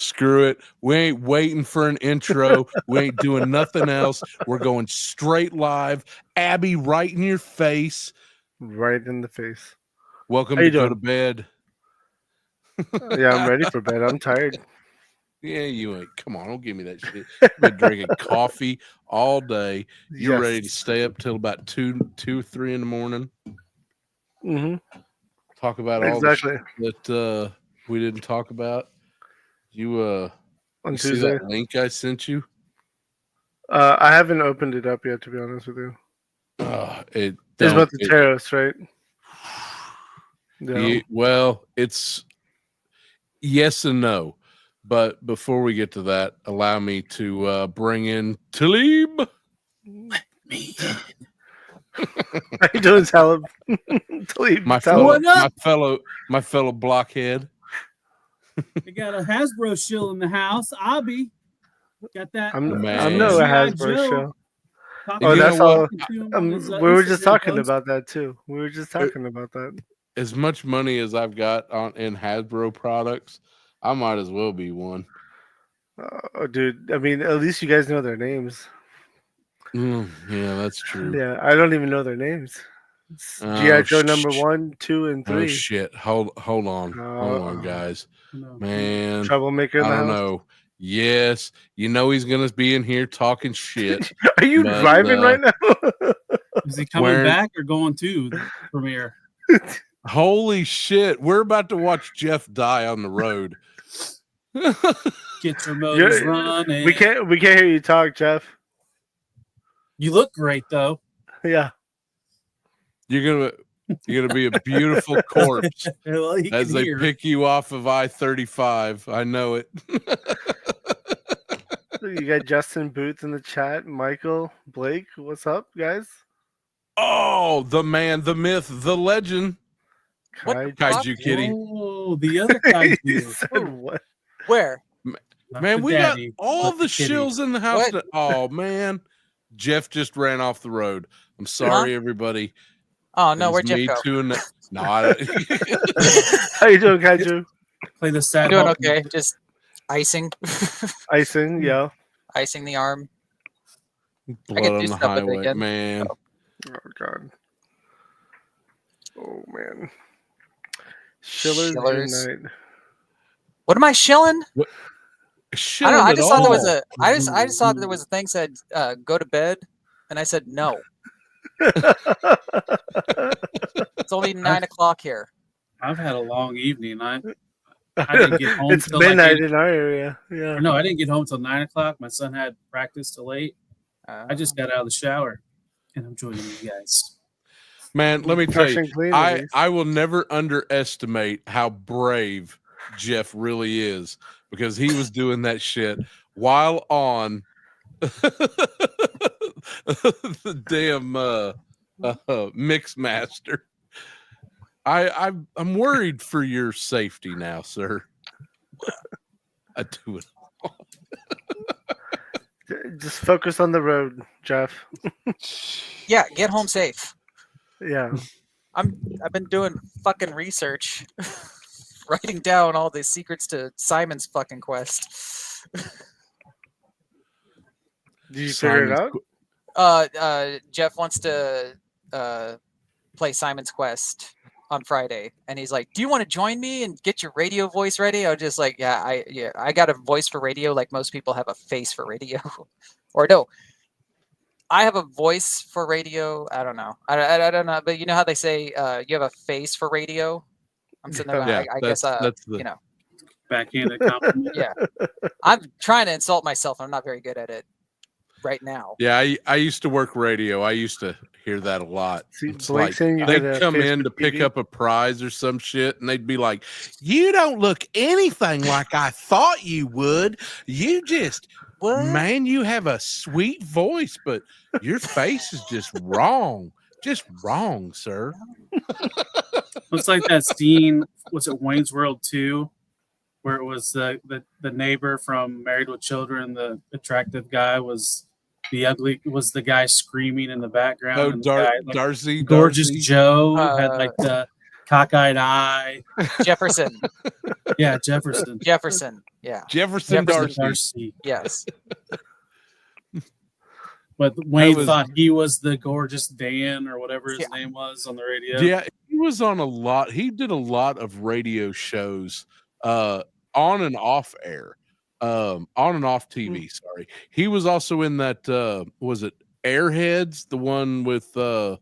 Screw it. We ain't waiting for an intro. We ain't doing nothing else. We're going straight live. Abby, right in your face. Right in the face. Welcome How you to Go doing? to Bed. Yeah, I'm ready for bed. I'm tired. Yeah, you ain't. Come on, don't give me that shit. You've been drinking coffee all day. You're Yes. ready to stay up till about 2, 3 in the morning. Mm-hmm. Talk about all the shit that we didn't talk about. You On you see Tuesday. that link I sent you? I haven't opened it up yet, to be honest with you. It's about the tariffs, right? Yeah. Well, it's yes and no. But before we get to that, allow me to bring in Talib. How you doing, Talib? Talib, my fellow blockhead. We got a Hasbro shill in the house. Abby got that. I'm no G.I. Hasbro Joe. show. Oh, that's all. We we were just talking about that too. As much money as I've got in Hasbro products, I might as well be one. Oh, dude. I mean, at least you guys know their names. Yeah, that's true. Yeah, I don't even know their names. G.I. Joe number 1, 2, and 3. Oh shit! Hold on, guys. Man, troublemaker. I don't know. Yes, you know he's gonna be in here talking shit. Are you driving right now? Is he coming back or going to the premiere? Holy shit! We're about to watch Jeff die on the road. Get your motors running. We can't hear you talk, Jeff. You look great though. Yeah. You're gonna be a beautiful corpse as they pick you off of I-35. I know it. You got Justin Booth in the chat. Michael, Blake, what's up, guys? Oh, the man, the myth, the legend. Kaiju Kitty. Oh, the other kaiju. What? Where? Man, we got all the shills in the house. Oh man, Jeff just ran off the road. I'm sorry, everybody. Oh no, where'd Jeff go? No, How you doing, Kaiju? Play the sad. Doing okay. Just icing. Icing, yeah. Icing the arm. Blood on the highway, man. Oh god. Oh man. Shiller's Night. What am I shilling? I don't know. I just thought there was a. I just thought there was a thing said go to bed, and I said no. It's only 9 o'clock here. I've had a long evening. I didn't get home. It's midnight in our area. Yeah. No, I didn't get home till 9 o'clock. My son had practice till 8. I just got out of the shower, and I'm joining you guys. Man, let me tell you, I will never underestimate how brave Jeff really is, because he was doing that shit while on the damn mix master. I'm worried for your safety now, sir. I do it all. Just focus on the road, Jeff. Yeah, get home safe. Yeah. I've been doing fucking research, writing down all the secrets to Simon's fucking quest. Did you figure it out? Jeff wants to play Simon's Quest on Friday, and he's like, "Do you want to join me and get your radio voice ready?" I was just like, "Yeah, I got a voice for radio, like most people have a face for radio." Or no, I have a voice for radio. I don't know. I don't know, but you know how they say you have a face for radio. I'm sitting there. Yeah, I guess you know, backhanded compliment. Yeah, I'm trying to insult myself. I'm not very good at it right now. Yeah, I used to work radio. I used to hear that a lot. See, it's like they'd come in to pick up a prize or some shit, and they'd be like, "You don't look anything like I thought you would. You just, man, you have a sweet voice, but your face is just wrong. Just wrong, sir." Looks like that scene. Was it Wayne's World 2? Where it was the neighbor from Married with Children, the attractive guy was the guy screaming in the background. Oh, and the guy, Darcy, Gorgeous Joe had like the Cockeyed Eye. Jefferson. Yeah, Jefferson. Jefferson. Yeah. Jefferson Darcy. Darcy. Yes. But Wayne was- thought he was the gorgeous Dan or whatever his name was on the radio. Yeah, he was on a lot. He did a lot of radio shows, on and off air, on and off TV. Sorry, he was also in that. Was it Airheads? The one with the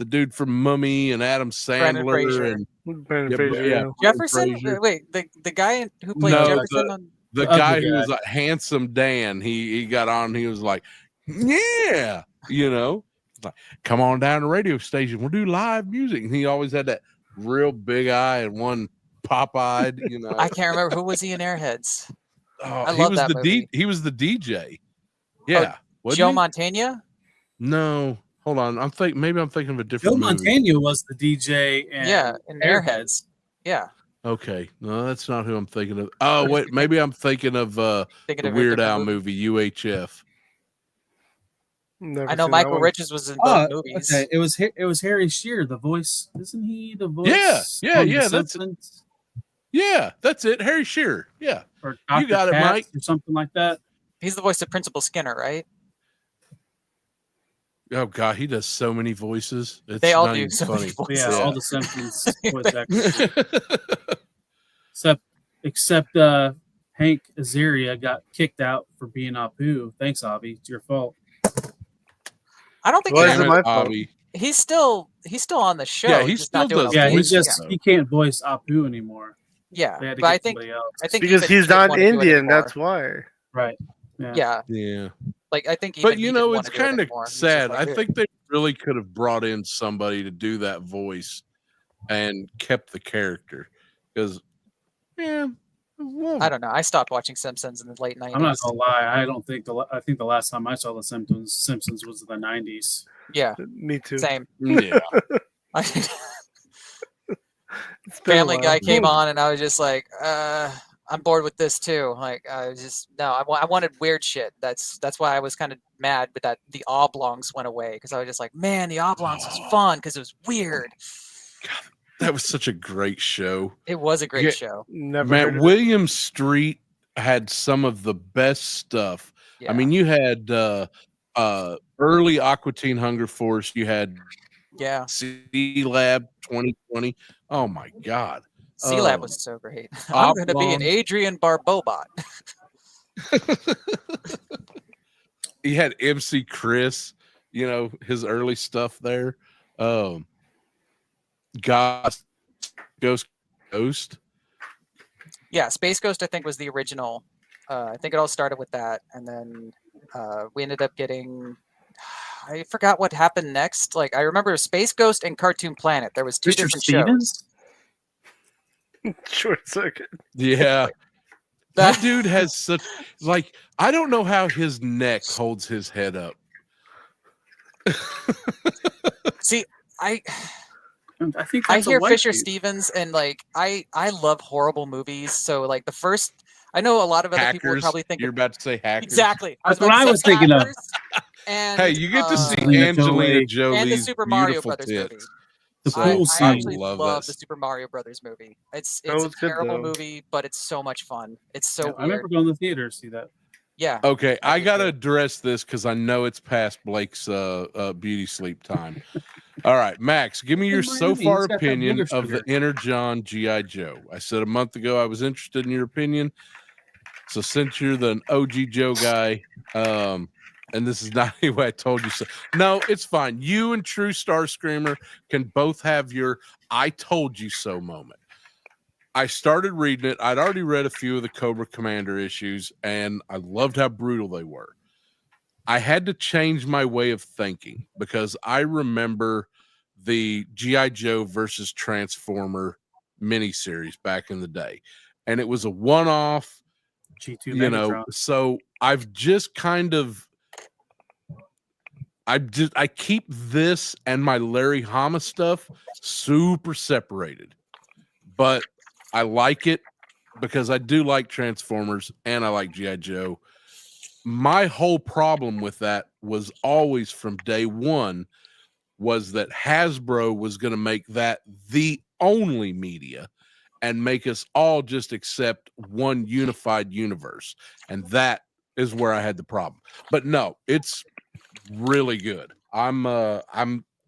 dude from Mummy and Adam Brendan Sandler Fraser. and Brandon Yeah, Fraser, yeah. yeah. Jefferson? Fraser. Wait, the guy who played No, Jefferson on the ugly guy who guy. was like Handsome Dan. He got on. He was like, yeah, like, come on down to the radio station. We'll do live music. And he always had that real big eye and one pop-eyed. I can't remember who was he in Airheads. Oh, I he love was that the movie. he was the DJ. Yeah, wasn't Joe he? Montana? No, hold on. Maybe I'm thinking of a Joe different movie. Montana was the DJ. And Yeah, in Airheads. Yeah. Okay, no, that's not who I'm thinking of. Oh wait, maybe I'm thinking of Thinking the of a Weird different Al movie UHF. Never I know seen that Michael one. Richards was in Oh, both movies. okay. It was Harry Shearer, the voice. Isn't he the voice? Yeah, from The yeah, that's- Simpsons? Yeah, that's it. Harry Shearer. Yeah. Or You got it, Katz Mike. or something like that. He's the voice of Principal Skinner, right? Oh God, he does so many voices. It's They all not do even so many funny. Yeah, voices. all the Simpsons voice actors. Except Hank Azaria got kicked out for being Apu. Thanks, Avi. It's your fault. I don't think Why he is Damn it it, my fault? Avi. he's still on the show. Yeah, he just not still doing does a Yeah, voice. voice. he can't voice Apu anymore. Yeah, They had to but get I think somebody else. Because even he he's didn't not wanna do it Indian, anymore. that's why. Right. Yeah, Yeah. like I think. Even But he you didn't know, wanna it's do it kind of anymore. He's just sad. like, I "Ugh." think they really could have brought in somebody to do that voice and kept the character. Because, yeah, I don't know. I stopped watching Simpsons in the late 90s. I'm not gonna lie. I think the last time I saw the Simpsons was in the 90s. Yeah, Me too. same. yeah. It's been a Family while. Guy came on, and I was just like, I'm bored with this too. Like, I was just I wanted weird shit. That's why I was kind of mad with that. The Oblongs went away because I was just like, man, the Oblongs was fun because it was weird. That was such a great show. It was a great Yeah. show. Never heard Man, of William Street had some of the best stuff. Yeah. I mean, you had early Aqua Teen Hunger Force. You had yeah, C Lab 2020. Oh my God. C Lab was so great. I'm going to be an Oblongs. Adrian Barbobot. He had MC Chris, his early stuff there. Ghost. Yeah, Space Ghost I think was the original. I think it all started with that, and then we ended up getting. I forgot what happened next. Like I remember Space Ghost and Cartoon Planet. There was two Mr. different Stevens? it. Short circuit. Yeah. That- That dude has such I don't know how his neck holds his head up. See, I think I that's a hear white Fisher dude. Stevens, and like I love horrible movies. So like the first, I know a lot of other people would Hackers. probably think You're of, about to say hackers. exactly. That's about what to I say was thinking of. Hackers, And Hey, you get to see Angelina Angelina Jolie. and the Jolie's Super Mario beautiful Brothers tits. movie. The So pool I scene. actually love love that. the Super Mario Brothers movie. It's That a was good, terrible though. movie, but it's so much fun. It's so I remember weird. going to the theater to see that. Yeah. Okay, I I did gotta too. address this because I know it's past Blake's beauty sleep time. All right, Max, give me your In so Miami, far he's got that opinion booger of the sugar. Inner John G.I. Joe. I said a month ago I was interested in your opinion. So since you're the OG Joe guy, and this is not any way I told you so. No, it's fine. You and True Star Screamer can both have your I told you so moment. I started reading it. I'd already read a few of the Cobra Commander issues, and I loved how brutal they were. I had to change my way of thinking because I remember the G.I. Joe versus Transformer miniseries back in the day. And it was a one-off, G2 Megatron. so I've just kind of I keep this and my Larry Hama stuff super separated. But I like it because I do like Transformers and I like G.I. Joe. My whole problem with that was always from day one was that Hasbro was going to make that the only media and make us all just accept one unified universe. And that is where I had the problem. But no, it's really good. I'm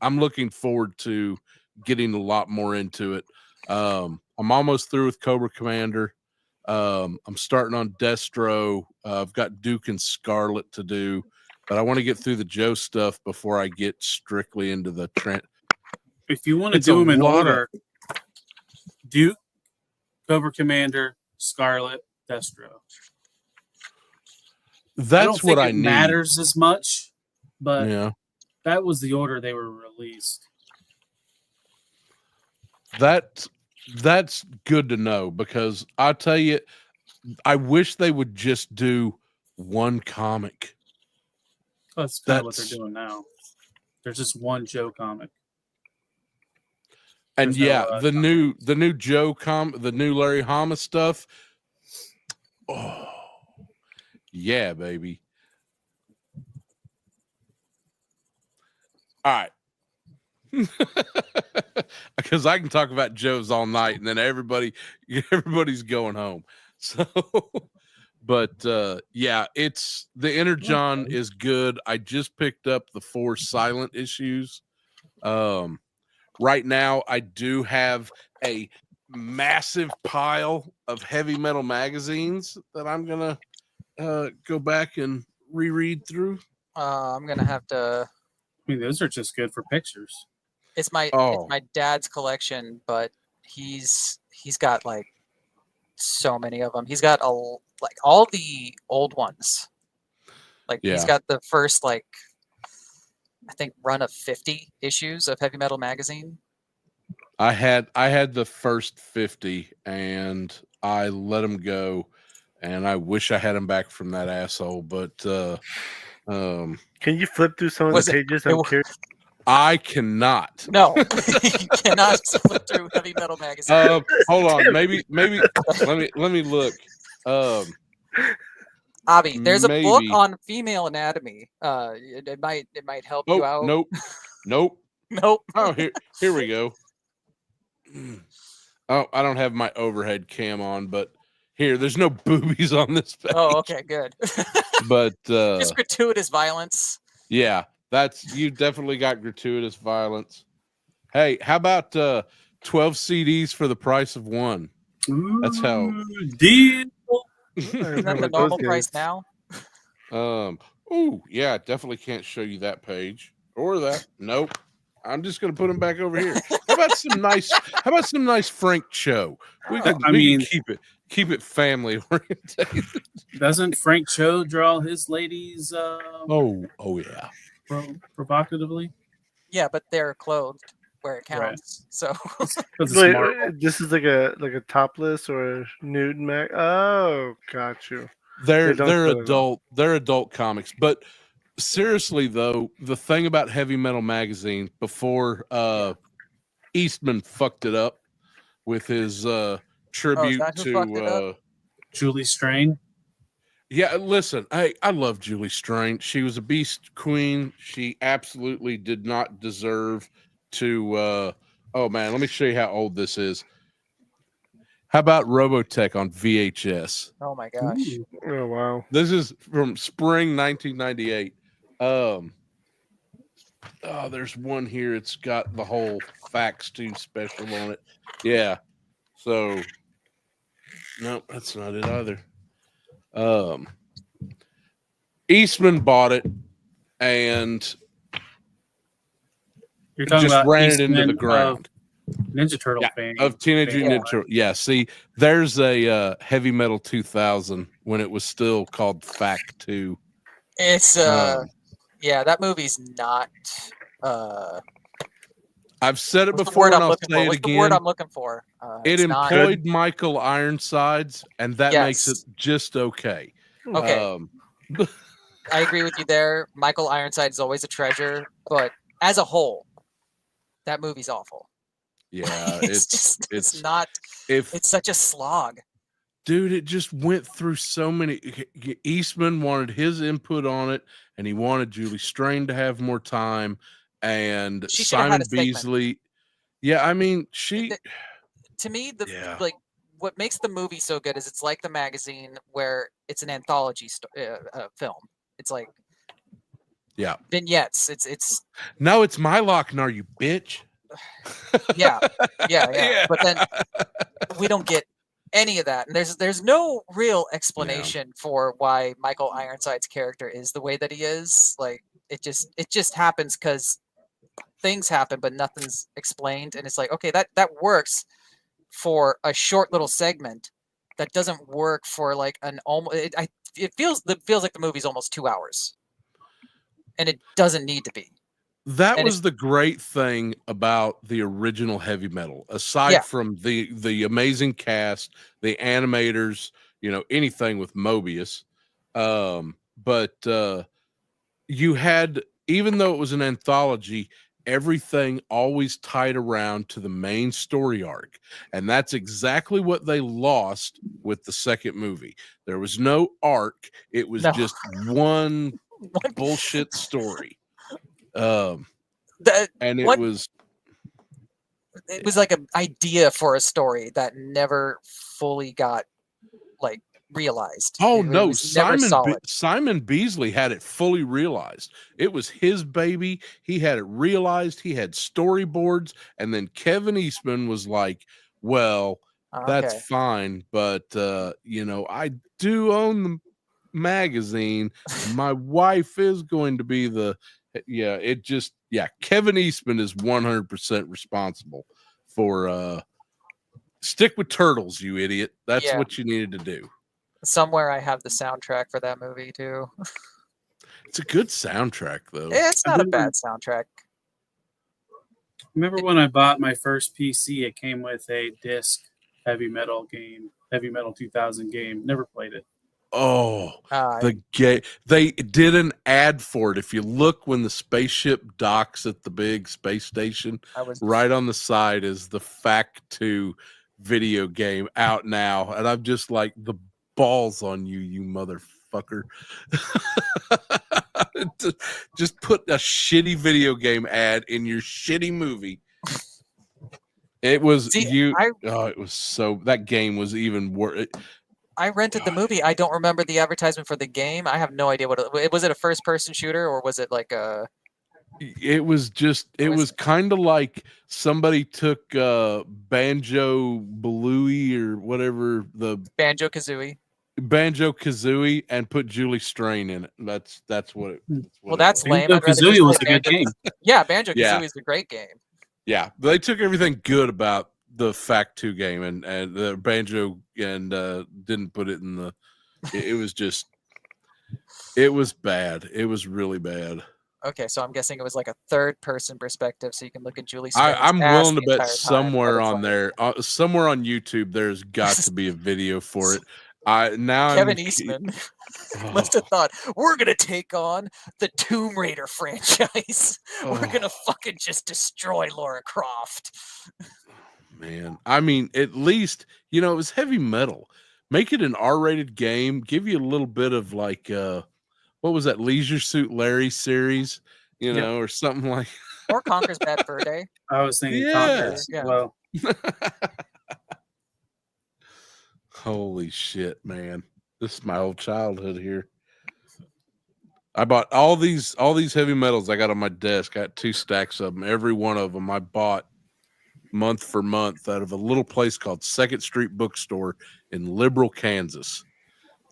looking forward to getting a lot more into it. I'm almost through with Cobra Commander. I'm starting on Destro. I've got Duke and Scarlet to do, but I want to get through the Joe stuff before I get strictly into the trend. If you want to do them in order, Duke, Cobra Commander, Scarlet, Destro. That's what I need. Matters as much, but yeah, that was the order they were released. That's good to know, because I tell you, I wish they would just do one comic. That's kind of what they're doing now. There's just one Joe comic. And the new Joe the new Larry Hama stuff. Oh, yeah, baby. All right. Because I can talk about Joe's all night, and then everybody's going home. So, but yeah, it's the Energon is good. I just picked up the 4 silent issues. Right now, I do have a massive pile of Heavy Metal magazines that I'm gonna go back and reread through. I'm gonna have to. I mean, those are just good for pictures. It's my dad's collection, but he's got like so many of them. He's got all the old ones. Like he's got the first I think run of 50 issues of Heavy Metal magazine. I had the first 50 and I let him go, and I wish I had him back from that asshole. But can you flip through some of the pages? I'm curious. I cannot. No, you cannot flip through Heavy Metal magazine. Hold on, maybe let me look. Abby, there's a book on female anatomy. It might help you out. Nope. Nope. Oh, here we go. Oh, I don't have my overhead cam on, but there's no boobies on this page. Oh, okay, good. But just gratuitous violence. Yeah, you definitely got gratuitous violence. Hey, how about 12 CDs for the price of one? That's how deal. Isn't that the normal price now? Oh yeah, definitely can't show you that page or that. Nope. I'm just gonna put them back over here. How about some nice Frank Cho? We can keep it family oriented. Doesn't Frank Cho draw his ladies? Oh yeah. Provocatively. Yeah, but they're clothed where it counts. Right. So this is like a topless or nude mag. Oh, got you. They're adult. They're adult comics. But seriously though, the thing about Heavy Metal magazine before Eastman fucked it up with his tribute to Julie Strain. Yeah, listen, I love Julie Strain. She was a beast queen. She absolutely did not deserve to oh man, let me show you how old this is. How about Robotech on VHS? Oh my gosh. Ooh. Oh wow. This is from spring 1998. Oh, there's one here. It's got the whole Fax 2 special on it. Yeah. So no, that's not it either. Eastman bought it and you're talking just about ran Eastman it into the ground. Ninja Turtle fame. Of Teenage Mutant Ninja Turtle. Yeah, see, there's a Heavy Metal 2000 when it was still called Fact 2. It's that movie's not I've said it before and I'll say it again. The word I'm looking for? It employed Michael Ironsides, and that makes it just okay. Okay. I agree with you there. Michael Ironside is always a treasure, but as a whole, that movie's awful. Yeah, it's such a slog. Dude, it just went through so many. Eastman wanted his input on it, and he wanted Julie Strain to have more time. And Simon Beasley, Yeah, I mean, she. To me, Yeah. like what makes the movie so good is it's like the magazine where it's an anthology film. It's like Yeah. vignettes. It's No, it's my Lochnar, you bitch. yeah. Yeah. But then we don't get any of that, and there's no real Yeah. explanation for why Michael Ironside's character is the way that he is. Like it just happens because things happen, but nothing's explained, and it's like, okay, that works for a short little segment. That doesn't work for like an almost. It feels like the movie's almost 2 hours, and it doesn't need to be. That And was the great thing about the original Heavy Metal, aside Yeah. from the amazing cast, the animators, you know, anything with Mobius. But you had, even though it was an anthology, everything always tied around to the main story arc. And that's exactly what they lost with the second movie. There was no arc, it was No. just one bullshit story. And it What- was It was like an idea for a story that never fully got like realized. Oh It no, was never Simon solid. Simon Beasley had it fully realized. It was his baby. He had it realized. He had storyboards, and then Kevin Eastman was like, "Well, that's Okay. fine, but you know, I do own the magazine. My wife is going to be the Kevin Eastman is 100% responsible for stick with turtles, you idiot. That's Yeah. what you needed to do. Somewhere I have the soundtrack for that movie too. It's a good soundtrack, though. It's not a bad soundtrack. Remember when I bought my first PC? It came with a disc Heavy Metal game, Heavy Metal 2000 game. Never played it. Oh, Uh, the gay. They did an ad for it. If you look when the spaceship docks at the big space station, I was right on the side is the Fact 2 video game out now. And I'm just like, the balls on you, you motherfucker. Just put a shitty video game ad in your shitty movie. It was it was so, that game was even worse. I rented the movie. I don't remember the advertisement for the game. I have no idea what it was. It a first-person shooter, or was it like a? It was just, it was kind of like somebody took Banjo Bluey or whatever, the Banjo Kazooie. Banjo Kazooie, and put Julie Strain in it. That's what it. Well, that's lame. Banjo Kazooie was a good game. Yeah, Banjo Kazooie Yeah. is a great game. Yeah, they took everything good about the Fact 2 game and the Banjo and didn't put it in the. It was just. It was bad. It was really bad. Okay, so I'm guessing it was like a third-person perspective, so you can look at Julie. Strain's I'm ass willing to the bet entire time. somewhere That was on like- there, somewhere on YouTube, there's got to be a video for it. Kevin Eastman Oh. must have thought, we're gonna take on the Tomb Raider franchise. We're Oh. gonna fucking just destroy Lara Croft. Man, I mean, at least, you know, it was Heavy Metal. Make it an R-rated game. Give you a little bit of like, what was that, Leisure Suit Larry series, you Yep. know, or something like. Or Conker's Bad Fur Day. I was thinking Yes. Conquer. Yeah. Well, Holy shit, man! This is my whole childhood here. I bought all these heavy metals I got on my desk. I got 2 stacks of them. Every one of them I bought month for month out of a little place called Second Street Bookstore in Liberal, Kansas.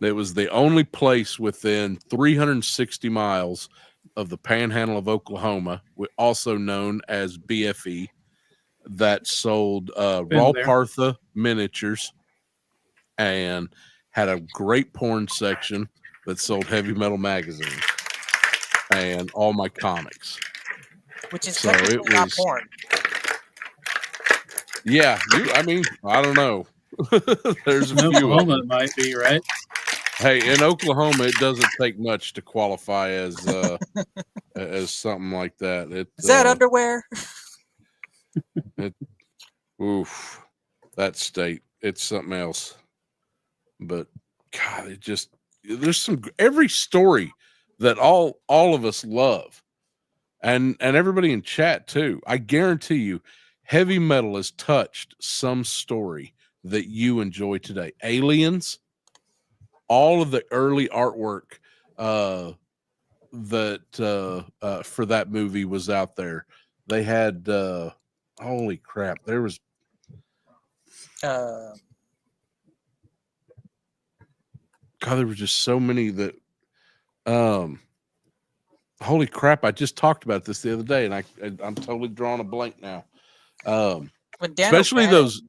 It was the only place within 360 miles of the Panhandle of Oklahoma, also known as BFE, that sold Rawpartha miniatures and had a great porn section that sold Heavy Metal magazines and all my comics. Which is So technically it not was- porn. Yeah, I mean, I don't know. There's a no few. of them. Oklahoma it might be, right? Hey, in Oklahoma, it doesn't take much to qualify as something like that. Is that underwear? Oof, that state, it's something else. But God, it just, there's every story that all of us love, and everybody in chat too. I guarantee you, heavy metal has touched some story that you enjoy today? Aliens, all of the early artwork that for that movie was out there. They had holy crap, there was Uh, God, there were just so many that holy crap, I just talked about this the other day and I'm totally drawing a blank now. when Dan Especially O'Bannon, those.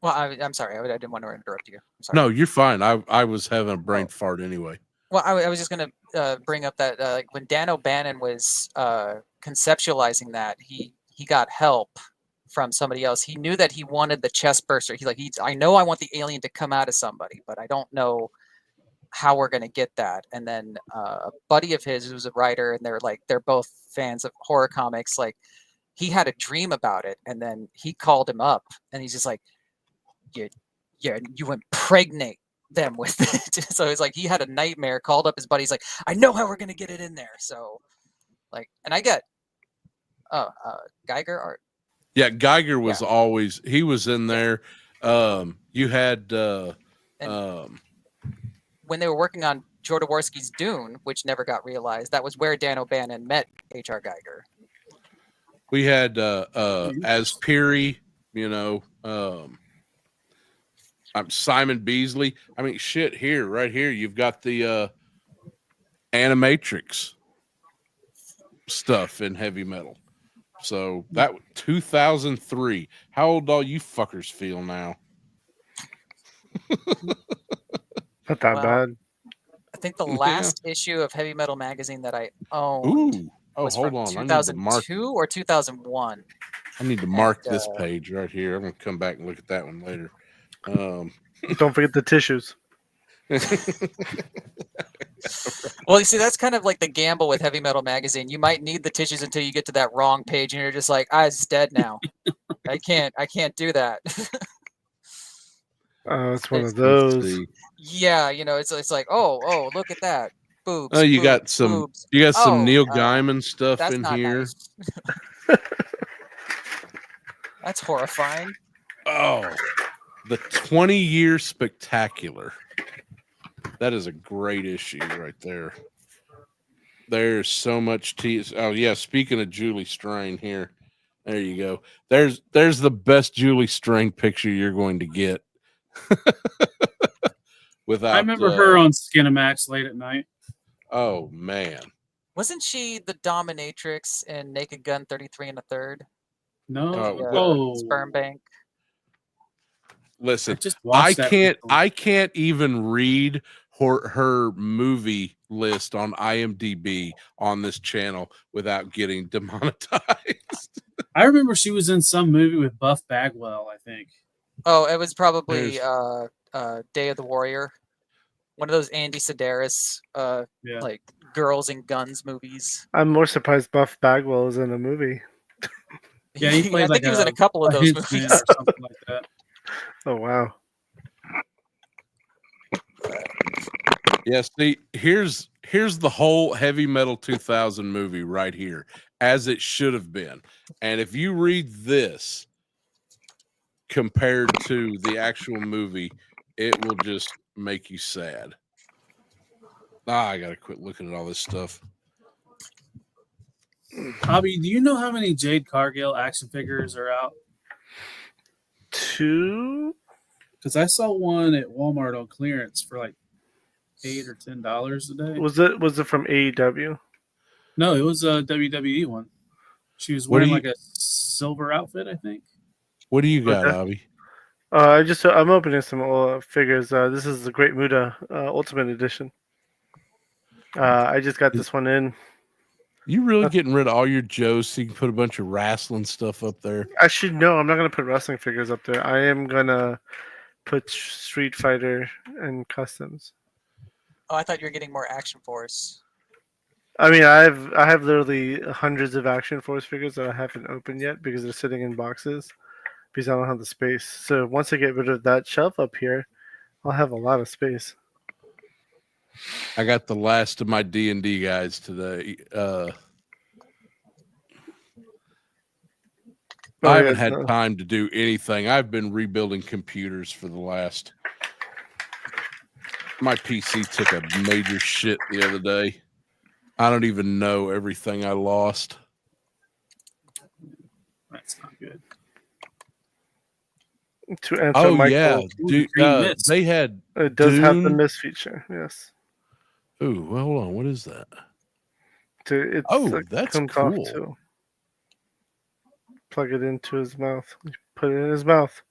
Well, I'm sorry. I didn't want to interrupt you. I'm sorry. No, you're fine. I was having a brain fart anyway. Well, I was just going to bring up that like when Dan O'Bannon was conceptualizing that, he got help from somebody else. He knew that he wanted the chest burster. I know I want the alien to come out of somebody, but I don't know how we're going to get that. And then a buddy of his who was a writer, and they're both fans of horror comics. Like he had a dream about it, and then he called him up, and he's just like, you impregnate them with it. So it's like he had a nightmare, called up his buddy. He's like, I know how we're gonna get it in there. So like, and I get Geiger art. Yeah, Geiger was always, he was in there. You had when they were working on Jodorowsky's Dune, which never got realized, that was where Dan O'Bannon met H.R. Geiger. We had as Peary, I'm Simon Beasley. I mean, shit, right here, you've got the Animatrix stuff in heavy metal. So that 2003. How old all you fuckers feel now? Not that bad. I think the last issue of Heavy Metal magazine that I owned was hold from on. 2002 or 2001. I need to mark this page right here. I'm going to come back and look at that one later. Don't forget the tissues. Well, you see, that's kind of like the gamble with Heavy Metal magazine. You might need the tissues until you get to that wrong page, and you're just like, it's dead now. I can't do that. It's one of those. Yeah, it's like, oh, look at that. Boobs. Oh, you got boobs, some boobs. Neil Gaiman stuff That's in not here. Nice. That's horrifying. Oh, the 20-year spectacular. That is a great issue right there. There's so much tease. Oh yeah, speaking of Julie Strain here, there you go. There's the best Julie Strain picture you're going to get. Without, I remember her on Skinamax late at night. Oh man, wasn't she the dominatrix in Naked Gun 33 1/3? No, Sperm Bank. Listen, I can't even read her movie list on IMDb on this channel without getting demonetized. I remember she was in some movie with Buff Bagwell, I think. Oh, it was probably Day of the Warrior. One of those Andy Sedaris like girls and guns movies. I'm more surprised Buff Bagwell is in a movie. Yeah, he played I think he was in a couple of those movies. Or something like that. Oh wow. Yeah, see, here's the whole Heavy Metal 2000 movie right here, as it should have been. And if you read this compared to the actual movie, it will just make you sad. I gotta quit looking at all this stuff. Bobby, do you know how many Jade Cargill action figures are out? 2? Because I saw one at Walmart on clearance for like $8 or $10 a day. Was it from AEW? No, it was a WWE one. She was wearing like a silver outfit, I think. What do you got, Abby? I'm opening some figures. This is the Great Muta Ultimate Edition. I just got this one in. You really getting rid of all your Joes so you can put a bunch of wrestling stuff up there? Actually, no, I'm not going to put wrestling figures up there. I am going to put Street Fighter and customs. Oh, I thought you were getting more Action Force. I mean, I have literally hundreds of Action Force figures that I haven't opened yet because they're sitting in boxes because I don't have the space. So once I get rid of that shelf up here, I'll have a lot of space. I got the last of my D&D guys today. Oh, I haven't yeah, had no. time to do anything. I've been rebuilding computers for the last. My PC took a major shit the other day. I don't even know everything I lost. That's not good. To answer Oh Michael, yeah, Ooh, dude, green mist. they had. it does have the Dune. miss feature. Yes. Ooh, well, hold on. What is that? It's Oh, that's comes cool. off too. Plug it into his mouth. Put it in his mouth.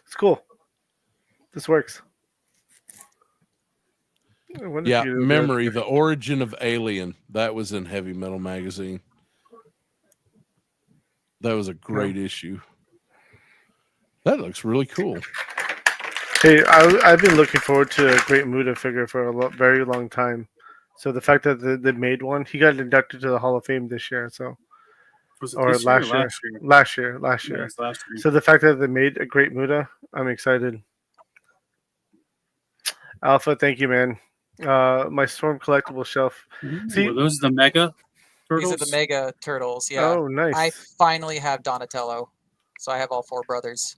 It's cool. This works. I wonder if Yeah, you do Memory, the origin of Alien. That was in Heavy Metal Magazine. That was a great issue. That looks really cool. Hey, I've been looking forward to a Great Muta figure for a very long time. So the fact that they made one, he got inducted to the Hall of Fame this year. So Was it or this year or last year. last year? Last Yeah, year. it's last year. So the fact that they made a Great Muta, I'm excited. Alpha, thank you, man. My Storm collectible shelf. See- Were those the mega turtles? These are the mega turtles. Yeah. Oh, nice. I finally have Donatello, so I have all 4 brothers.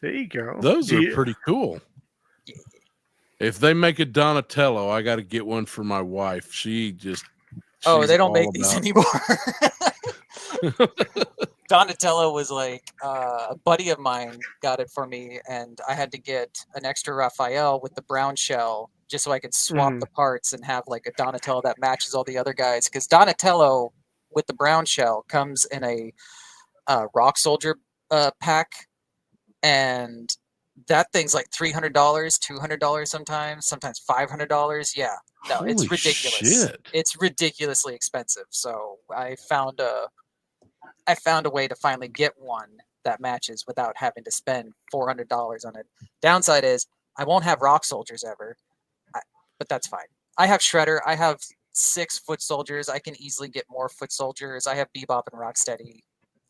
There you go. Those are pretty cool. Yeah. If they make a Donatello, I got to get one for my wife. Oh, she's they don't all make these about- anymore. Donatello was like a buddy of mine got it for me, and I had to get an extra Raphael with the brown shell just so I could swap Mhm. the parts and have like a Donatello that matches all the other guys. Because Donatello with the brown shell comes in a Rock Soldier pack, and that thing's like $300, $200 sometimes $500. Yeah, no, it's Holy ridiculous. shit. It's ridiculously expensive. So I found a way to finally get one that matches without having to spend $400 on it. Downside is I won't have Rock Soldiers ever, but that's fine. I have Shredder. I have 6 Foot Soldiers. I can easily get more Foot Soldiers. I have Bebop and Rocksteady.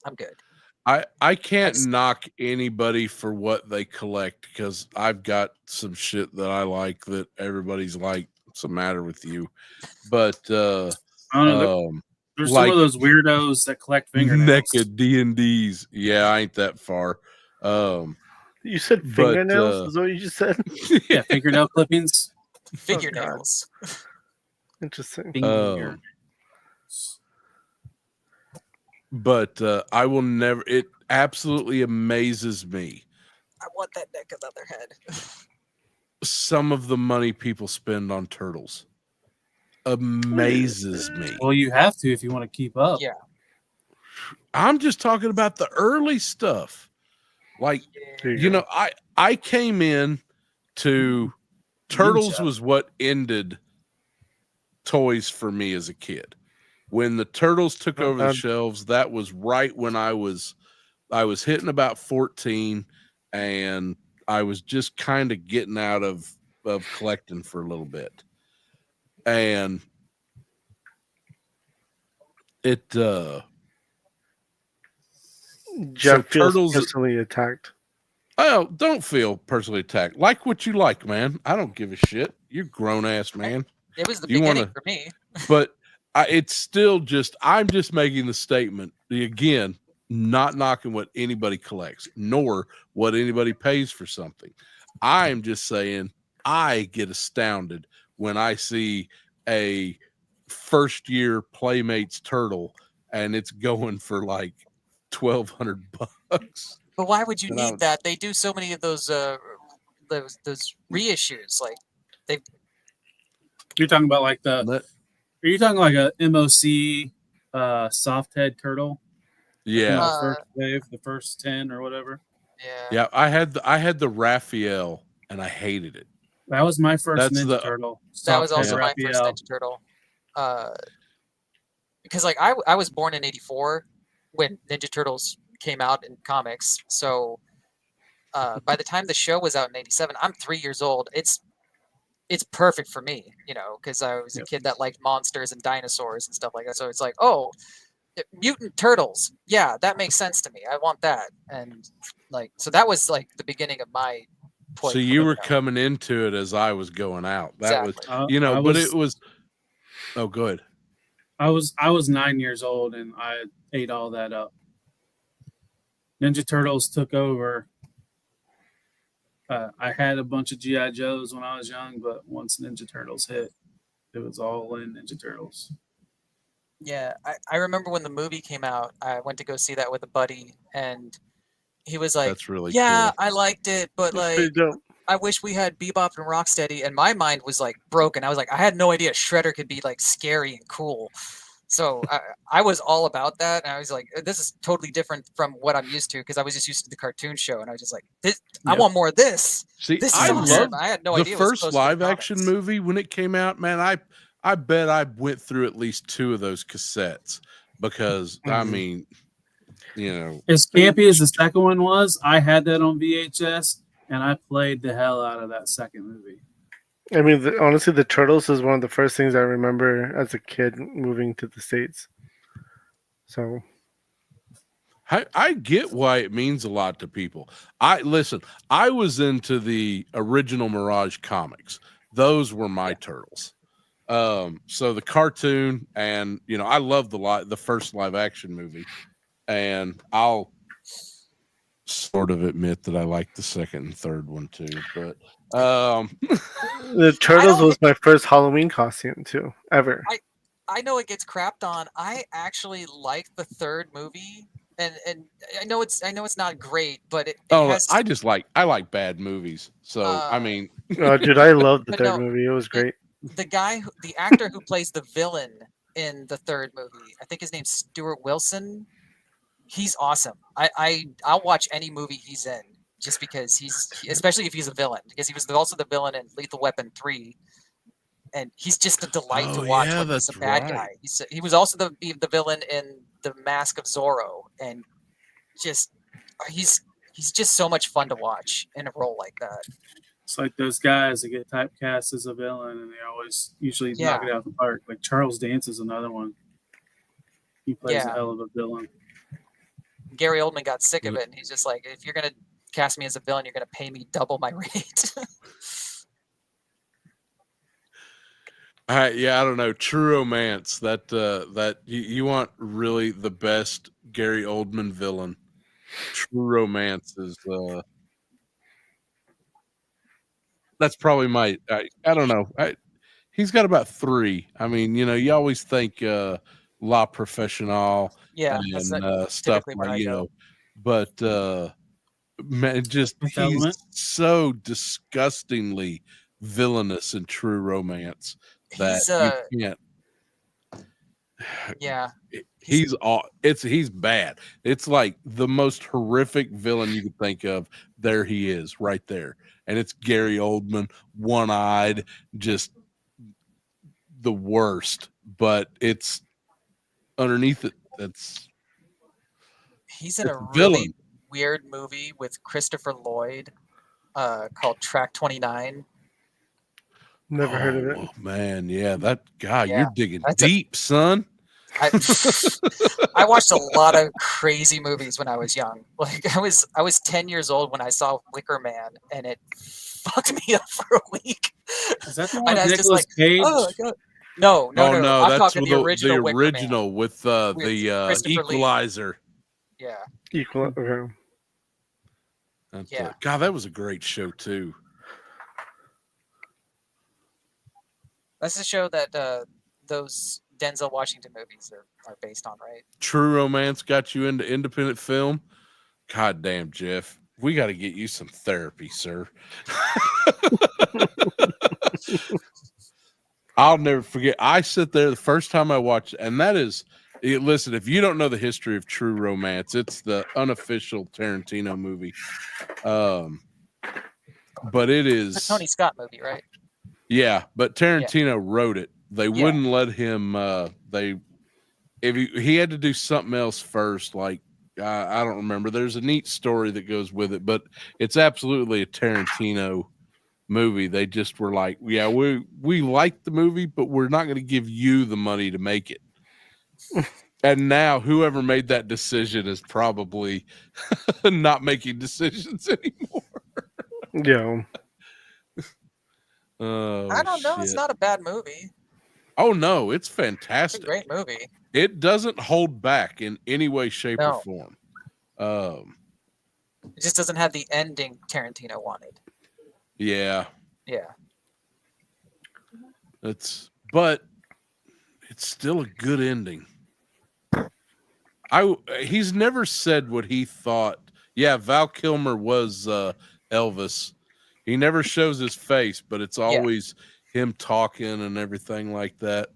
I'm good. I can't just- knock anybody for what they collect because I've got some shit that I like that everybody's like, what's the matter with you? But I don't know. There's like- some of those weirdos that collect fingernails. NECA D&Ds. Yeah, I ain't that far. You said But, fingernails? Is that what you just said? Yeah, fingernail clippings. Figure God. nails. Interesting. Finger. But I will never. It absolutely amazes me I want that neck of Leatherhead. some of the money people spend on turtles. Amazes me. Well, you have to if you want to keep up. Yeah. I'm just talking about the early stuff. Like, There you go. know, I came in to Turtles Ninja. was what ended toys for me as a kid. When the Turtles took over the shelves, that was right when I was hitting about 14, and I was just kind of getting out of collecting for a little bit. And it Jeff feels Turtles- personally attacked. oh, don't feel personally attacked. Like what you like, man. I don't give a shit. You're a grown ass man. It was the You beginning wanna- for me. But it's still just, I'm just making the statement again, not knocking what anybody collects, nor what anybody pays for something. I'm just saying I get astounded when I see a first year Playmates turtle and it's going for like $1,200. But why would you And I need would- that? They do so many of those reissues. Like You're talking about like the. Let- Are you talking like a MOC soft head turtle? yeah. Uh, The first wave, the first 10 or whatever. yeah. Yeah, I had the Raphael and I hated it. That was my first That's Ninja the- Turtle. That was Soft also head my first Raphael. Ninja Turtle. Because like I was born in '84 when Ninja Turtles came out in comics. So by the time the show was out in '87, I'm 3 years old. It's perfect for me, you know, because I was a kid that liked monsters and dinosaurs and stuff like that. So it's like, oh, mutant turtles. Yeah, that makes sense to me. I want that. And like, so that was like the beginning of my. toy So you were collection. coming into it as I was going out. That Exactly. was, you know, I but was- it was. Oh, good. I was 9 years old and I ate all that up. Ninja Turtles took over. I had a bunch of GI Joes when I was young, but once Ninja Turtles hit, it was all in Ninja Turtles. Yeah, I remember when the movie came out, I went to go see that with a buddy, and he was like, That's really "Yeah, cool. I liked it, but That's pretty like, dope. I wish we had Bebop and Rocksteady." And my mind was like broken. I was like, I had no idea Shredder could be like scary and cool. So I was all about that, and I was like, "This is totally different from what I'm used to," because I was just used to the cartoon show, and I was just like, "This, I Yep. want more of this. See, This is I awesome." love I had no the idea it was first supposed to be live action comics. movie when it came out. Man, I bet I went through at least 2 of those cassettes because I Mhm. mean, you know, As campy as the second one was, I had that on VHS and I played the hell out of that second movie. I mean, honestly, the Turtles is one of the first things I remember as a kid moving to the States. So, I get why it means a lot to people. I was into the original Mirage comics. Those were my turtles. So the cartoon, and you know, I love the first live action movie, and I'll sort of admit that I like the second and third one too. But the Turtles don't- was my first Halloween costume too, ever. I know it gets crapped on. I actually like the third movie, and I know it's not great, but it has. I like bad movies. So I mean, Oh, dude, I loved the But third no, movie. It was great. the actor who plays the villain in the third movie, I think his name's Stuart Wilson. He's awesome. I'll watch any movie he's in just because especially if he's a villain, because he was also the villain in Lethal Weapon 3. And he's just a delight to Oh, watch yeah, when he's a that's bad right. guy. He was also the villain in The Mask of Zorro, and he's just so much fun to watch in a role like that. It's like those guys that get typecast as a villain and they always usually knock it out of the park. Like Charles Dance is another one. He plays a hell of a villain. Gary Oldman got sick of it, and he's just like, if you're gonna cast me as a villain, you're gonna pay me double my rate. I don't know. True Romance. That you want really the best Gary Oldman villain. True Romance is that's probably my. I don't know. He's got about 3. I mean, you know, you always think La Professional Yeah, and that's stuff typically what I like, you go. know, but man, just Fifth he's Element? so disgustingly villainous in True Romance that He's you can't. yeah. He's bad. It's like the most horrific villain you could think of. There he is, right there, and it's Gary Oldman, one-eyed, just the worst. But it's underneath it. He's in It's a a really villain. weird movie with Christopher Lloyd called Track 29. Never heard of it. Oh man, yeah, that guy, Yeah, you're digging that's a- deep, son. I watched a lot of crazy movies when I was young. Like I was 10 years old when I saw Wicker Man, and it fucked me up for a week. Is that the And one I with was just Nicolas Cage? Oh my god! No. I'm that's talking the original Wicker Man. original with the Christopher Lee. Equalizer. Yeah, Equal. Okay. Yeah. God, that was a great show too. that's the show that those Denzel Washington movies are based on, right? True Romance got you into independent film. God damn, Jeff. We got to get you some therapy, sir. I'll never forget. I sit there the first time I watched it, and that is, listen, if you don't know the history of True Romance, it's the unofficial Tarantino movie. But it is It's a Tony Scott movie, right? Yeah, but Tarantino wrote it. They Yeah. wouldn't let him. He had to do something else first. Like I don't remember. There's a neat story that goes with it, but it's absolutely a Tarantino movie. They just were like, yeah, we like the movie, but we're not going to give you the money to make it. And now whoever made that decision is probably not making decisions anymore. Yeah. Oh, I don't know. It's shit. not a bad movie. Oh no, it's It's a fantastic. great movie. It doesn't hold back in any way, shape, No. or form. It just doesn't have the ending Tarantino wanted. Yeah, Yeah. but it's still a good ending. He's never said what he thought. Yeah, Val Kilmer was Elvis. He never shows his face, but it's always him talking and everything like that.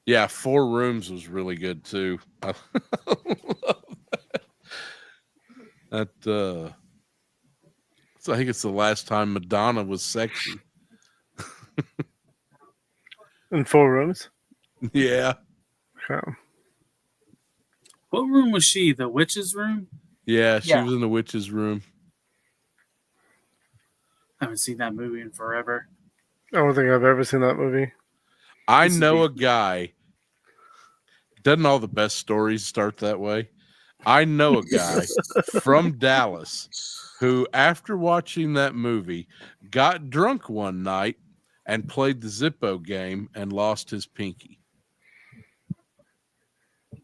Yeah, Four Rooms was really good too. I love that. So I think it's the last time Madonna was sexy. In 4 rooms. Yeah, Okay. What room was she? The witch's room? yeah, she Yeah. was in the witch's room. I haven't seen that movie in forever. I don't think I've ever seen that movie. I This is know a decent. guy. Doesn't all the best stories start that way? I know a guy from Dallas who, after watching that movie, got drunk one night and played the Zippo game and lost his pinky.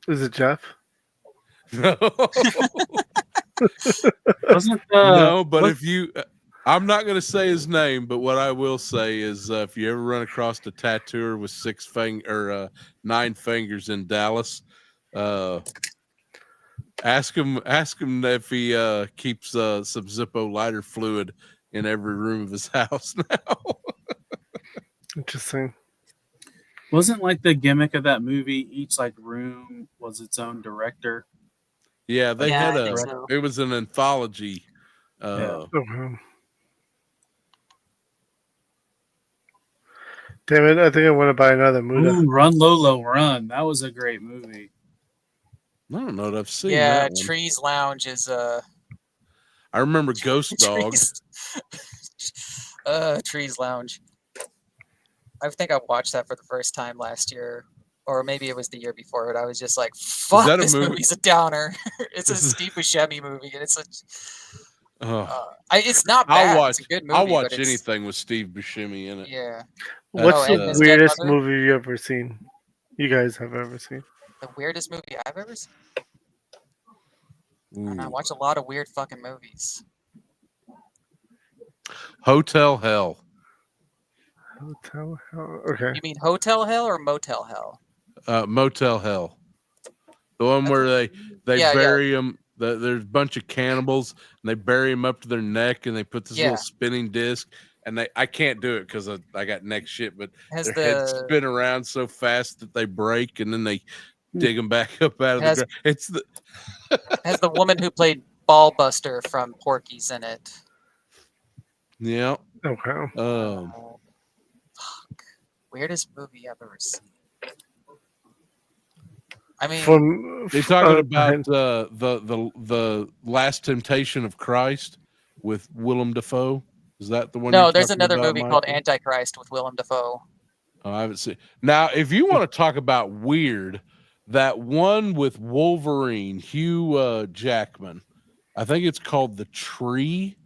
Is it Jeff? No, Wasn't no, but what- if you, I'm not going to say his name, but what I will say is, if you ever run across a tattooer with 9 fingers in Dallas, ask him if he keeps some Zippo lighter fluid in every room of his house now. Interesting. wasn't like the gimmick of that movie? Each like room was its own director. Yeah, they Yeah, had I think so. it was an anthology. Yeah. Oh, wow. Damn it! I think I want to buy another Muda. Ooh, Run Lolo Run. That was a great movie. I don't know that I've seen Yeah, that one. Trees Lounge is I remember Ghost Dog. Trees. Trees Lounge. I think I watched that for the first time last year, or maybe it was the year before. But I was just like, "Fuck, that a this movie? movie's a downer." It's a This is- Steve Buscemi movie, and it's Oh, it's not bad. It's a good movie. I'll watch but it's- anything with Steve Buscemi in it. Yeah, What's That's, the and his dead weirdest mother? movie you ever seen? You guys have ever seen? the weirdest movie I've ever seen. And I Ooh. watch a lot of weird fucking movies. Hotel Hell. Hotel Hell. Okay. You mean Hotel Hell or Motel Hell? Motel Hell. The one That's where they Yeah, yeah. bury them. There's a bunch of cannibals and they bury them up to their neck and they put this Yeah. little spinning disc. And I can't do it because I got neck shit, but Has their heads the spin around so fast that they break and then they dig them back up out of the Has- ground. It's the has the woman who played Ballbuster from Porky's in it. yeah. Okay. Fuck. Weirdest movie I've ever seen. I mean, From They talking go about ahead. the Last Temptation of Christ with Willem Dafoe. Is that the one? no, you're there's talking another about, movie called Michael? Antichrist with Willem Dafoe. Oh, I haven't seen. Now, if you want to talk about weird, that one with Wolverine, Hugh Jackman, I think it's called The Tree.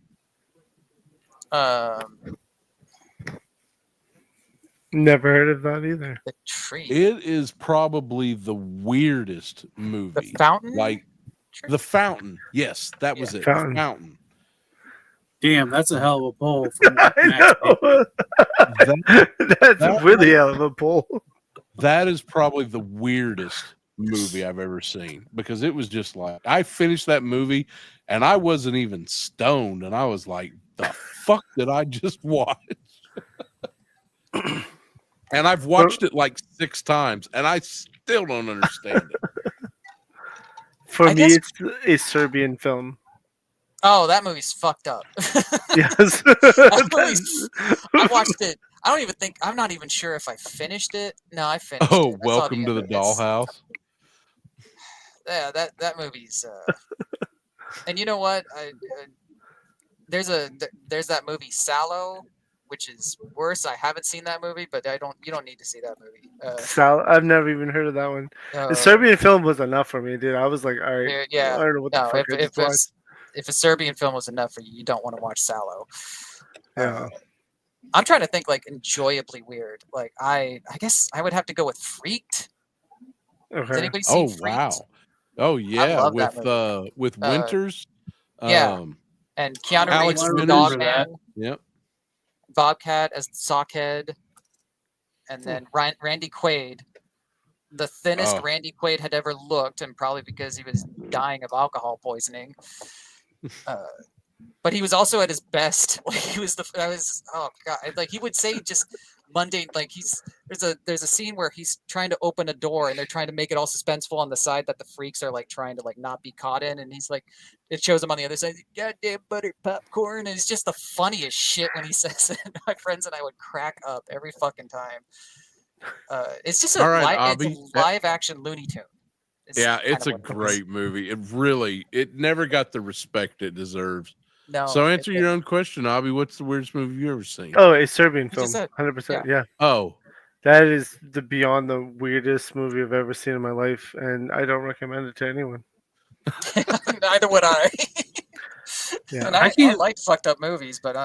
Never heard of that either. The Tree. It is probably the weirdest The movie. Fountain. Like Tree? The Fountain. Yes, that was it. Fountain. The Fountain. Damn, that's a hell of a poll. From I know. That's that- really hell of a pull. That is probably the weirdest movie I've ever seen because it was just like I finished that movie and I wasn't even stoned and I was like, the fuck did I just watch? And I've watched it like 6 times and I still don't understand it. For I me, guess- it's a Serbian film. Oh, that movie's fucked up. Yes. I watched it. I don't even think. I'm not even sure if I finished it. No, I finished Oh, it. I saw welcome to the end of it. It's- dollhouse. Yeah, that movie's. And you know what? There's that movie Sallow, which is worse. I haven't seen that movie, but you don't need to see that movie. I've never even heard of that one. The Serbian film was enough for me, dude. I was like, all right, Yeah. I don't know what the No, fuck I just watched. if a Serbian film was enough for you, you don't want to watch Sallow. Yeah. I'm trying to think like enjoyably weird. Like I guess I would have to go with Freaked. Has Okay. anybody seen Oh Freaked? wow. Oh yeah, love that movie. with Winters. Yeah. And Keanu Alex Reeves as the Winters. dog Remember man, that. Yep. Bobcat as the sockhead, and then Randy Quaid, the thinnest Oh. Randy Quaid had ever looked, and probably because he was dying of alcohol poisoning. But he was also at his best. Like he was oh god, like he would say just mundane. Like there's a scene where he's trying to open a door and they're trying to make it all suspenseful on the side that the freaks are like trying to like not be caught in, and he's like, it shows him on the other side, goddamn buttered popcorn, and it's just the funniest shit when he says it. My friends and I would crack up every fucking time. It's just All right, it's Abby, a live action Looney Tune. Yeah, kind it's of a what it is. great movie. It never got the respect it deserves. No. So answer your own question, Abby. What's the weirdest movie you ever seen? Oh, a Serbian You film. just said- 100%. Yeah. Oh, That is the beyond the weirdest movie I've ever seen in my life, and I don't recommend it to anyone. Neither would I. Yeah. And I I can't- like fucked up movies, but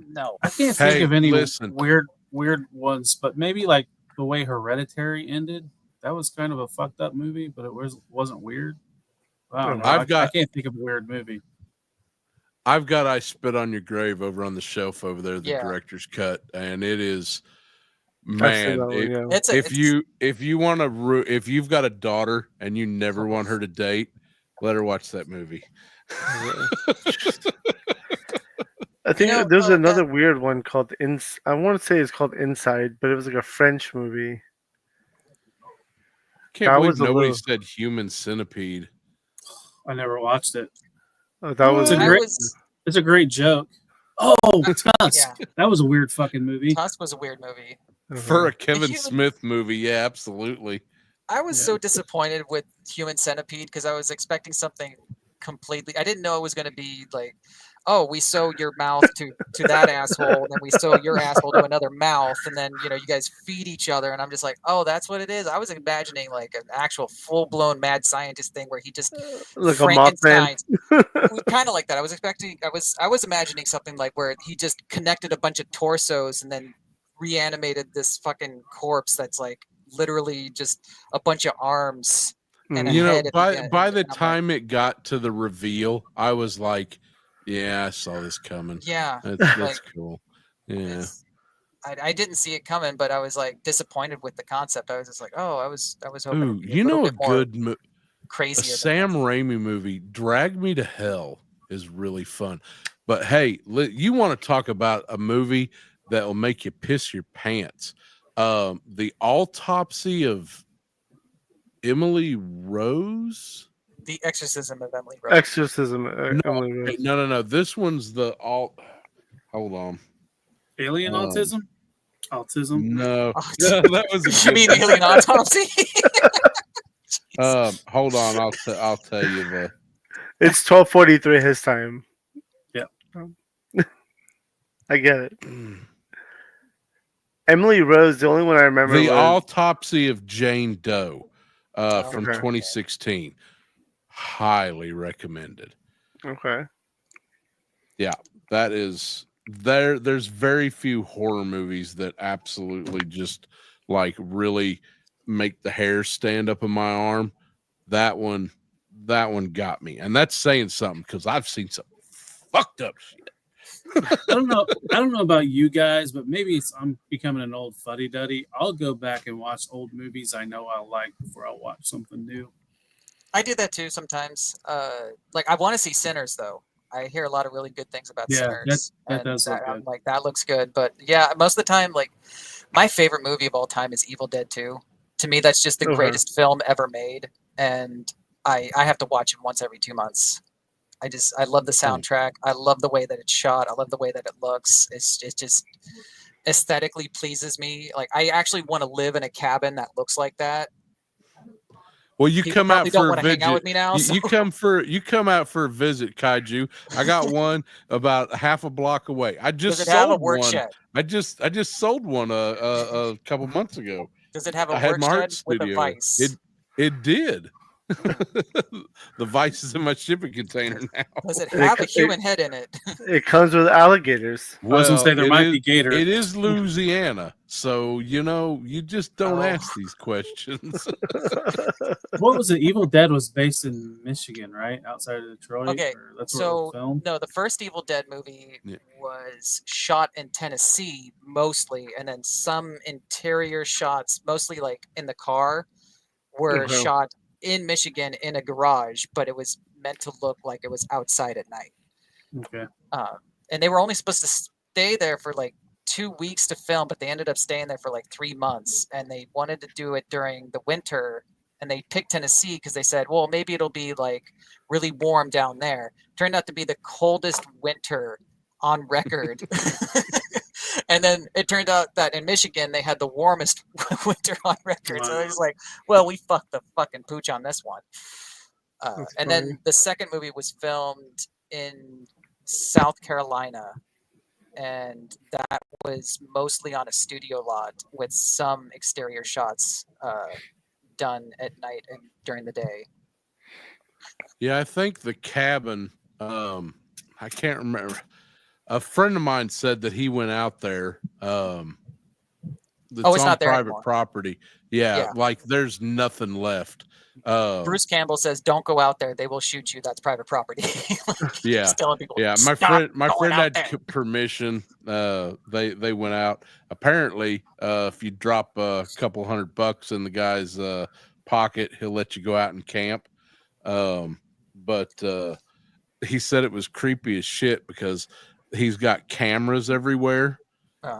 no. I can't Hey, think of any listen. weird ones, but maybe like the way Hereditary ended. That was kind of a fucked up movie, but it wasn't weird. I don't know. I can't think of a weird movie. I've got I Spit on Your Grave over on the shelf over there, the Yeah. director's cut, and it is, I've seen man. that one, it- yeah. if you want to if you've got a daughter and you never want her to date, let her watch that movie. I think know, there's oh, another weird one called I want to say it's called Inside, but it was like a French movie. Can't That believe was a nobody little- said Human Centipede. I never watched it. Oh, that was It's a I great- was It's a great joke. Oh, Tusk. yeah. That was a weird fucking movie. Tusk was a weird movie. For a Kevin Human- Smith movie, yeah, absolutely. I was Yeah. so disappointed with Human Centipede because I was expecting something completely. I didn't know it was going to be like, oh, we sew your mouth to that asshole, and then we sew your asshole to another mouth, and then you guys feed each other, and I'm just like, oh, that's what it is. I was imagining like an actual full blown mad scientist thing where he just like a Mothman. kind of like that. I was expecting. I was imagining something like where he just connected a bunch of torsos and then reanimated this fucking corpse that's like literally just a bunch of arms and a You know, head at by the end. by the And I'm like, time it got to the reveal, I was like, yeah, I saw this coming. yeah, That's like, cool. Yeah. it's- I didn't see it coming, but I was like disappointed with the concept. I was just like, oh, I was hoping. Ooh, it'd be you know a little bit more good crazier. a than Sam that. Raimi movie, Drag Me to Hell, is really fun. But hey, you want to talk about a movie that will make you piss your pants? The Autopsy of Emily Rose. The Exorcism of Emily Rose. Exorcism. Emily Rose. No. This one's the all. Hold on. Alien Um, autism? Autism? No, Oh, no, that was a you good mean Alien Autopsy? Hold on, I'll tell you the. It's 12:43 his time. Yeah. I get it. Emily Rose, the only one I remember The was Autopsy of Jane Doe from Okay. 2016. Highly recommended. okay. That is there's very few horror movies that absolutely just like really make the hair stand up on my arm. That one got me. And that's saying something because I've seen some fucked up shit. I don't know about you guys, but maybe I'm becoming an old fuddy-duddy. I'll go back and watch old movies I know I like before I watch something new. I do that too sometimes. Like I want to see Sinners though. I hear a lot of really good things about Yeah, Sinners. that and does look I'm good. like, that looks good. But yeah, most of the time, like my favorite movie of all time is Evil Dead 2. To me, that's just the Okay. greatest film ever made. And I have to watch it once every 2 months. I love the soundtrack. I love the way that it's shot. I love the way that it looks. It just aesthetically pleases me. Like I actually want to live in a cabin that looks like that. Well, you People come out probably don't for a want to hang out with visit. me now. So. You come out for a visit, Kaiju. I got one about half a block away. I just Does it have a sold work one. shed? I just sold one a couple months ago. Does it have a I had work my art shed with a studio. vice? It did. The vice is in my shipping container now. Does it have a human head in it? It comes with alligators. I was gonna say there it might is- be gator. It is Louisiana, so you just don't Oh. ask these questions. What was it? Evil Dead was based in Michigan, right? Outside of Detroit. Okay, Or that's where it so was filmed. no, the first Evil Dead movie Yeah. was shot in Tennessee mostly, and then some interior shots, mostly like in the car, were Okay. shot in Michigan in a garage, but it was meant to look like it was outside at night. Okay. And they were only supposed to stay there for like 2 weeks to film, but they ended up staying there for like 3 months, and they wanted to do it during the winter. And they picked Tennessee because they said, well, maybe it'll be like really warm down there. Turned out to be the coldest winter on record. And then it turned out that in Michigan, they had the warmest winter on record. So Wow. it was like, well, we fucked the fucking pooch on this one. That's And funny. then the second movie was filmed in South Carolina. And that was mostly on a studio lot with some exterior shots done at night and during the day. Yeah, I think the cabin. I can't remember. A friend of mine said that he went out there. That's it's on not there private anymore. property. Yeah, Yeah. like there's nothing left. Bruce Campbell says, "Don't go out there; they will shoot you. That's private property." Yeah, Just telling people. yeah. My "Stop friend going out had there." permission. They went out. Apparently, if you drop a couple $100 in the guy's pocket, he'll let you go out and camp. But he said it was creepy as shit because he's got cameras everywhere.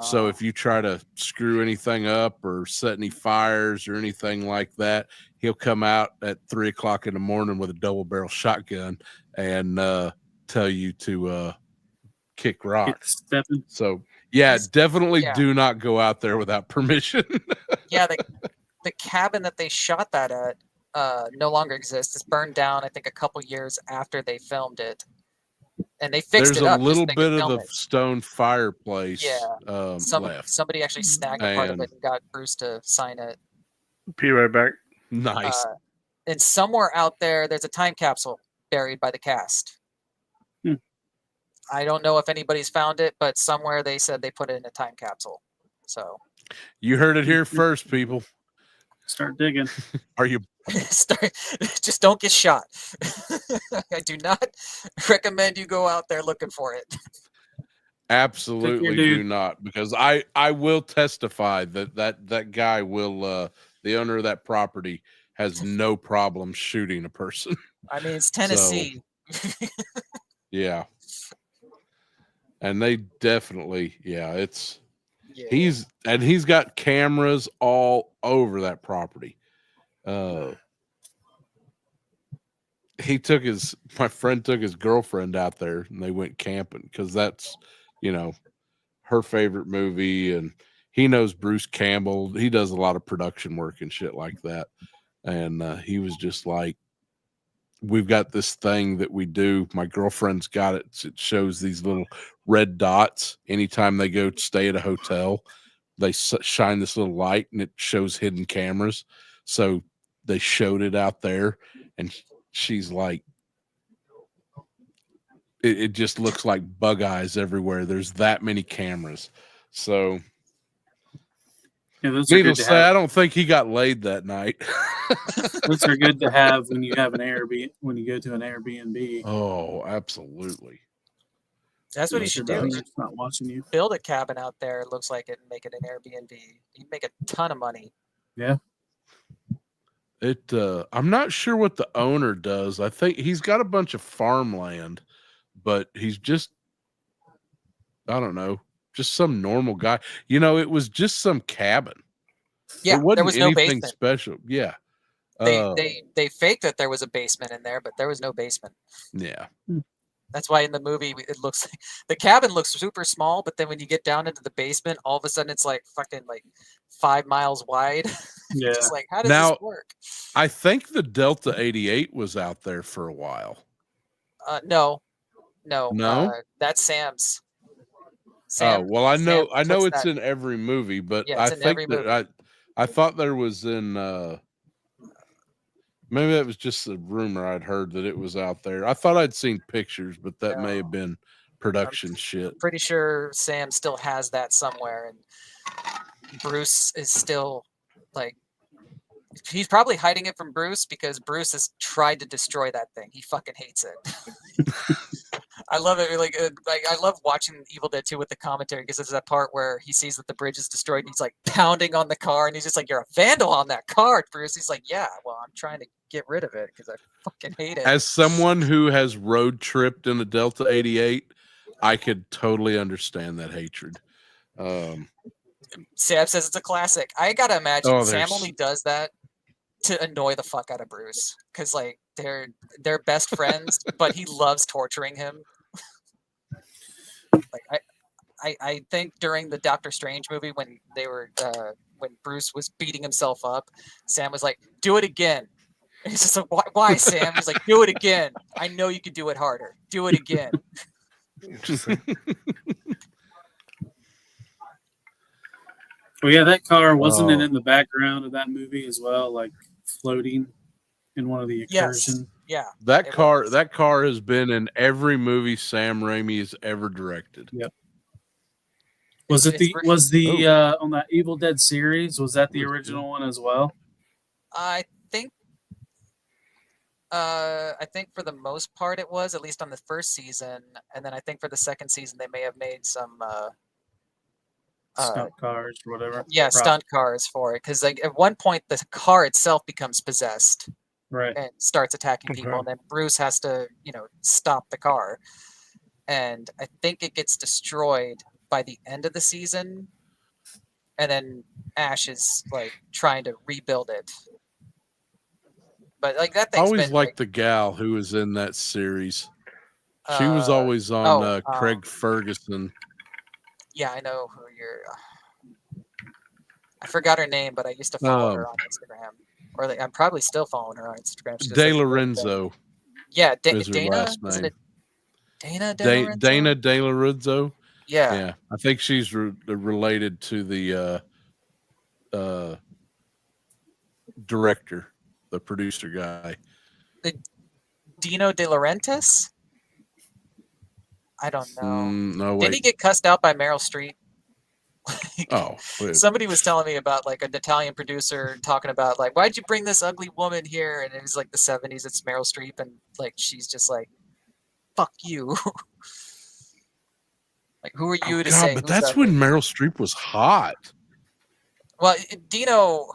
So if you try to screw anything up or set any fires or anything like that, he'll come out at 3 o'clock in the morning with a double barrel shotgun and tell you to kick Get rocks. stepping. So yeah, He's- definitely yeah. do not go out there without permission. Yeah, the cabin that they shot that at no longer exists. It's burned down, I think, a couple years after they filmed it, and they fixed There's it a up. just little so they could bit of film the it. stone fireplace left. Somebody actually snagged a part of And- it and got Bruce to sign it. Be right back. Nice. And somewhere out there, there's a time capsule buried by the cast. Hmm. I don't know if anybody's found it, but somewhere they said they put it in a time capsule. So You heard it here first, people. Start digging. Are you just don't get shot. I do not recommend you go out there looking for it. absolutely dude. do not? Because I will testify that guy will the owner of that property has no problem shooting a person. I mean, it's Tennessee. Yeah. And they definitely, yeah, it's Yeah. he's got cameras all over that property. My friend took his girlfriend out there and they went camping because that's, her favorite movie, and he knows Bruce Campbell. He does a lot of production work and shit like that. And he was just like, we've got this thing that we do. My girlfriend's got it. It shows these little red dots. Anytime they go stay at a hotel, they shine this little light and it shows hidden cameras. So they showed it out there, and she's like, it just looks like bug eyes everywhere. There's that many cameras. So Yeah, those are good needless to to say, I have. don't think he got laid that night. Those are good to have when you have an Airbnb. When you go to an Airbnb. Oh, absolutely. That's what he Unless should your do. He brother's not watching you. build a cabin out there. It looks like it, and make it an Airbnb. You'd make a ton of money. I'm not sure what the owner does. I think he's got a bunch of farmland, but he's just, I don't know, just some normal guy. It was just some cabin. Yeah, It wasn't there was no anything basement. special. Yeah. They faked that there was a basement in there, but there was no basement. Yeah. That's why in the movie it looks like the cabin looks super small, but then when you get down into the basement, all of a sudden it's like fucking like 5 miles wide. Yeah. Just like, how does Now- this work? I think the Delta 88 was out there for a while. No. No? That's Sam's. Oh, well, I know Sam puts it's that- in every movie, but Yeah, I it's in think every that movie. I thought there was in Maybe that was just a rumor I'd heard that it was out there. I thought I'd seen pictures, but that may have been production shit. Pretty sure Sam still has that somewhere, and Bruce is still like, he's probably hiding it from Bruce because Bruce has tried to destroy that thing. He fucking hates it. I love it. Like I love watching Evil Dead 2 with the commentary because there's that part where he sees that the bridge is destroyed and he's like pounding on the car and he's just like, "You're a vandal on that car, Bruce." He's like, "Yeah, well, I'm trying to get rid of it because I fucking hate it." As someone who has road tripped in a Delta 88, I could totally understand that hatred. Sam says it's a classic. I gotta imagine Oh, Sam there's- only does that to annoy the fuck out of Bruce because like they're best friends, but he loves torturing him. Like I think during the Doctor Strange movie when they were when Bruce was beating himself up, Sam was like, "Do it again." And he's just like, "Why, Sam?" He's like, "Do it again. I know you can do it harder. Do it again." Interesting. Well, yeah, that car wasn't it Oh. in the background of that movie as well, like floating in one of the Yes. excursion. Yeah. That It car, was. that car has been in every movie Sam Raimi has ever directed. Was it It's the on that Evil Dead series? Was that the original one as well? I think for the most part it was, at least on the first season, and then I think for the second season they may have made some Stunt cars or whatever. stunt cars for it because like at one point the car itself becomes possessed Right. and starts attacking people, Okay. and then Bruce has to stop the car, and I think it gets destroyed by the end of the season, and then Ash is like trying to rebuild it. But like that I thing's always been liked the gal who was in that series. like, She was always on oh, Craig Ferguson. yeah, I know who you're. I forgot her name, but I used to follow her on Instagram, or like, I'm probably still following her on Instagram. She does, De like, really good- Lorenzo. Yeah, is her Dana. last Isn't name. it Dana? Dana De Lorenzo. Yeah. Yeah, I think she's related to the director, the producer guy. Dino De Laurentiis. I don't know. No, Didn't he wait. get cussed out by Meryl Streep? Oh, wait. Somebody was telling me about like an Italian producer talking about like, why'd you bring this ugly woman here? And it was like the 70s. It's Meryl Streep, and like she's just like, "Fuck you." Like, who are you to say? God, but who's that's ugly? when Meryl Streep was hot. Well, Dino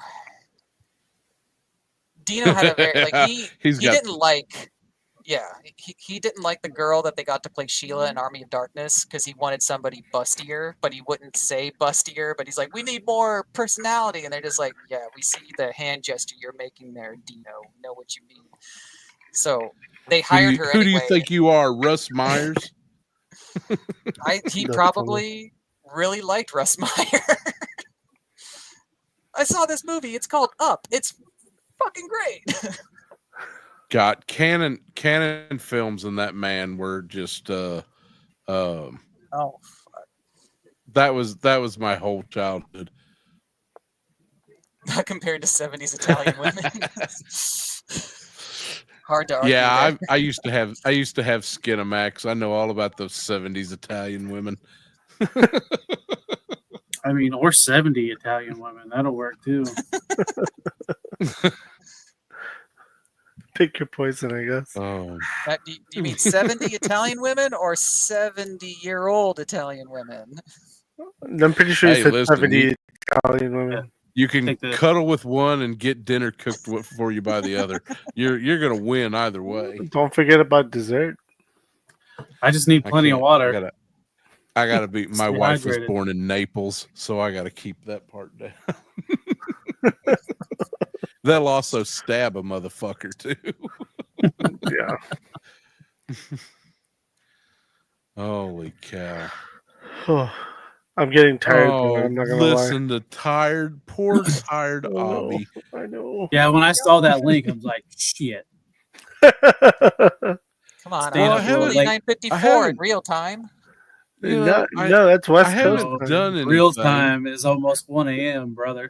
had a very like he He's got didn't like. Yeah, he didn't like the girl that they got to play Sheila in Army of Darkness because he wanted somebody bustier, but he wouldn't say bustier. But he's like, we need more personality, and they're just like, yeah, we see the hand gesture you're making there, Dino. We know what you mean. So they hired her Who anyway. do you think you are, Russ Myers? He That's probably really liked Russ Meyer. I saw this movie. It's called Up. It's fucking great. God, canon films and that man were just Oh, that was my whole childhood. not compared to 70s Italian women. Hard to argue. Yeah, there. I used to have Skinamax. I know all about those 70s Italian women. I mean, or 70 Italian women. That'll work too. Pick your poison, I guess. Oh, Do you mean 70 Italian women or 70-year-old Italian women? I'm pretty sure you Hey, said listen, 70 Italian women. you can Take the- cuddle with one and get dinner cooked for you by the other. You're gonna win either way. Don't forget about dessert. I just need I plenty of can't- water. I gotta be. My Stay wife was hydrated. born in Naples, so I gotta keep that part down. They'll also stab a motherfucker too. Yeah. Holy cow! I'm getting tired. Oh, but I'm not gonna listen to poor tired Oh, Abby. lie. I know. Yeah, when I saw that link, I was like, shit. Come on, Staying up real late. 9:54 in haven't- real time. You know, no, I- no, that's West I haven't Coast. done anything. Real time is almost 1 a.m., brother.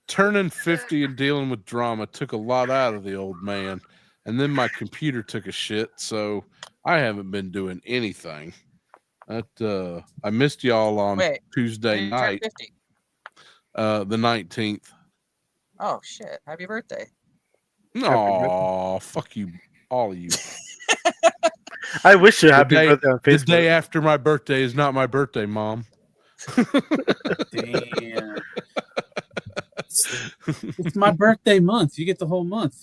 turning 50 and dealing with drama took a lot out of the old man. And then my computer took a shit, so I haven't been doing anything. I missed y'all on Wait, when Tuesday you turn night, 50? the 19th. Oh shit! Happy birthday. No, fuck you, all of you. I wish you happy day- birthday on The Facebook. day after my birthday is not my birthday, Mom. Damn. It's my birthday month. You get the whole month.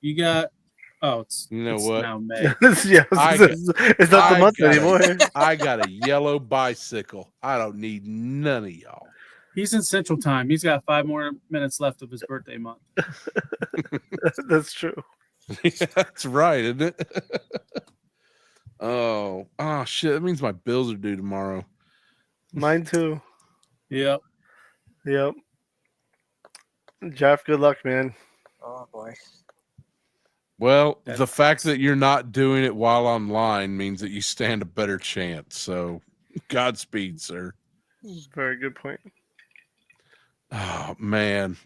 You got. Oh, it's You know it's what? now May. Yeah, I it's not the I month got it. anymore. I got a yellow bicycle. I don't need none of y'all. He's in Central Time. He's got 5 more minutes left of his birthday month. That's true. That's right, isn't it? Oh shit! That means my bills are due tomorrow. Mine too. Yep. Yep. Jeff, good luck, man. Oh boy. Well, That the fact that you're not doing it while online means that you stand a better chance. So, Godspeed, sir. Very good point. Oh man,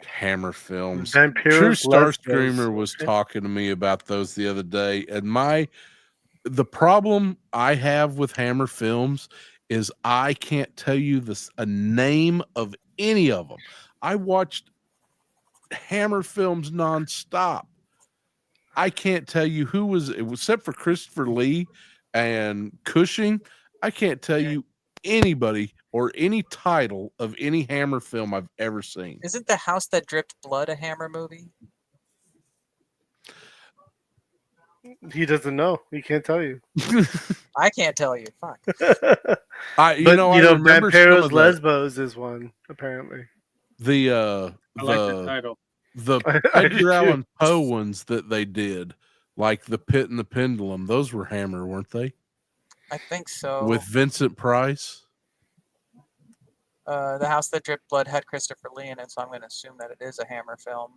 Hammer Films. Vampiros, True Star Lesbos. Screamer was talking to me about those the other day, and the problem I have with Hammer Films is I can't tell you a name of any of them. I watched Hammer Films nonstop. I can't tell you who was it, except for Christopher Lee and Cushing. I can't tell you anybody or any title of any Hammer film I've ever seen. Isn't The House That Dripped Blood a Hammer movie? He doesn't know. He can't tell you. I can't tell you. Fuck. I remember some Vampiros, of Lesbos is one apparently. the I like the title. the I do Edgar too. Allan Poe ones that they did, like The Pit and the Pendulum. Those were Hammer, weren't they? I think so. With Vincent Price. The House That Dripped Blood had Christopher Lee in it, so I'm going to assume that it is a Hammer film.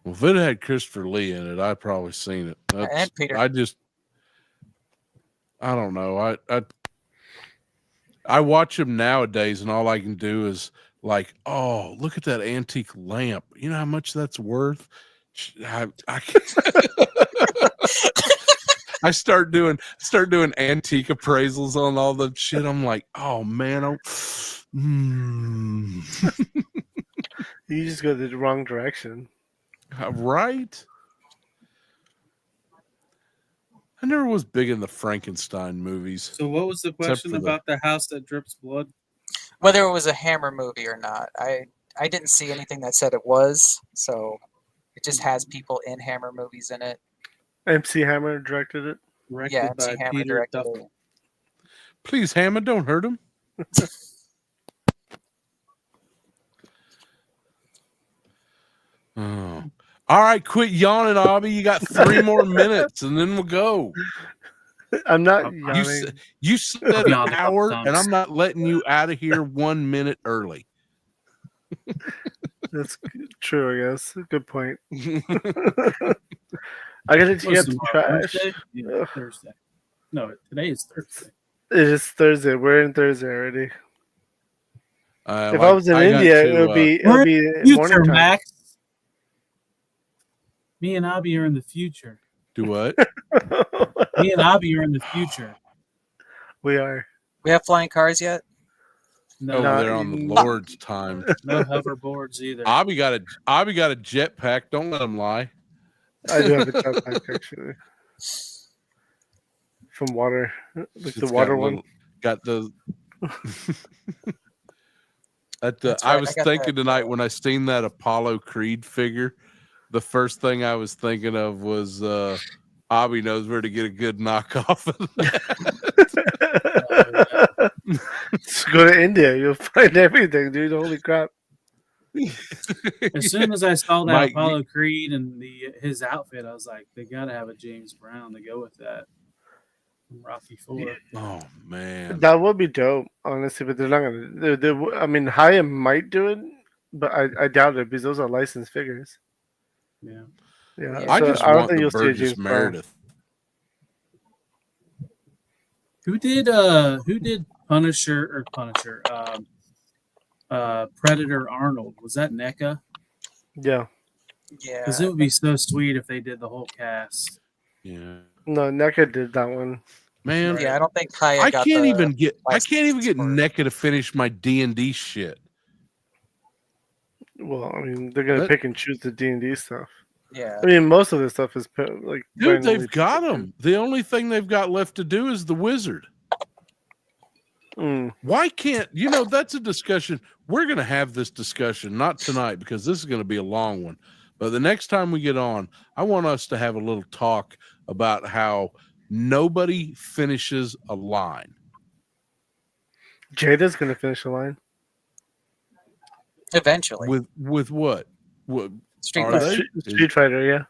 Well, if it had Christopher Lee in it, I'd probably seen it. And Peter. I don't know. I watch them nowadays, and all I can do is like, oh, look at that antique lamp. You know how much that's worth? I start doing antique appraisals on all the shit. I'm like, oh man, You just go the wrong direction. right? I never was big in the Frankenstein movies. So what was the Except question for about the house that drips blood? Whether it was a Hammer movie or not. I didn't see anything that said it was, so it just has people in Hammer movies in it. MC Hammer directed it. Directed Yeah, MC by Hammer Peter directed it. Duffel. Please, Hammond, don't hurt him. Oh. All right, quit yawning, Abby. You got 3 more minutes, and then we'll go. I'm not You yawning. you said an Yawn a couple hour, times. and I'm not letting you out of here 1 minute early. That's true, I guess. Good point. I gotta What's take out some tomorrow, trash. Thursday? Yeah, Ugh. Thursday. No, today is Thursday. It is Thursday. We're in Thursday already. If I Like, was in got India, to, it'll be We're Future, morning time. Max. Me and Abby are in the future. do what? Me and Abby are in the future. We are. We have flying cars yet? No, Over No, there on the you- Lord's time. no hoverboards either. Abby got a jetpack. Don't let him lie. I do have a jetpack actually. From water, like It's the water one. Got the. That's I right, was I got thinking that. tonight when I seen that Apollo Creed figure, the first thing I was thinking of was Abby knows where to get a good knockoff of that. Just go to India, you'll find everything, dude. Holy crap! As soon as I saw that Mike, Apollo Creed and his outfit, I was like, they got to have a James Brown to go with that. From Rocky IV. Oh man, That would be dope, honestly. But they're not gonna. I mean, Hayam might do it, but I doubt it because those are licensed figures. Yeah. Yeah, Yeah. I so just don't want think the you'll see a Burgess James Brown. Meredith. Who did Punisher? Predator Arnold. Was that NECA? Yeah. Yeah. Because it would be so sweet if they did the whole cast. Yeah, No, NECA did that one. man. Yeah, I don't think Kaya I got can't the even get license for it. NECA to finish my D&D shit. Well, I mean, they're gonna That- pick and choose the D&D stuff. Yeah. I mean, most of this stuff is like. Dude, randomly they've got picked. them. The only thing they've got left to do is the wizard. Mm. Why can't that's a discussion. We're going to have this discussion, not tonight because this is going to be a long one. But the next time we get on, I want us to have a little talk about how nobody finishes a line. Jada's gonna finish the line. Eventually. With what? What Street are Fighter. they? Street Fighter, yeah.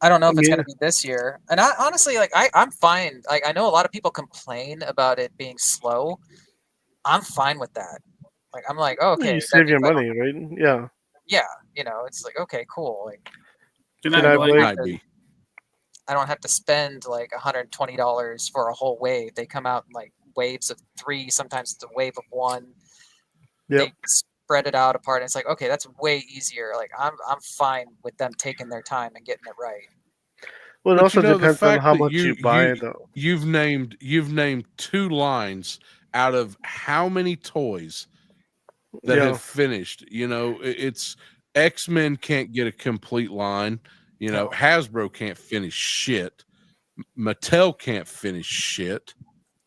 I don't know if it's Yeah. going to be this year. And I honestly, like, I'm fine. Like, I know a lot of people complain about it being slow. I'm fine with that. Like, I'm like, oh, okay. You that save your means I money, right? Yeah. Yeah, it's like, okay, cool. Like, Good Can night, I Blake. play- Might be. I don't have to spend like $120 for a whole wave. They come out in like waves of 3. Sometimes it's a wave of 1. Yep. They spread it out apart. And it's like, okay, that's way easier. Like, I'm fine with them taking their time and getting it right. Well, it But also the depends on fact how that much you buy, though. You've named 2 lines out of how many toys that Yeah. have finished. It's X-Men can't get a complete line. No. Hasbro can't finish shit. Mattel can't finish shit.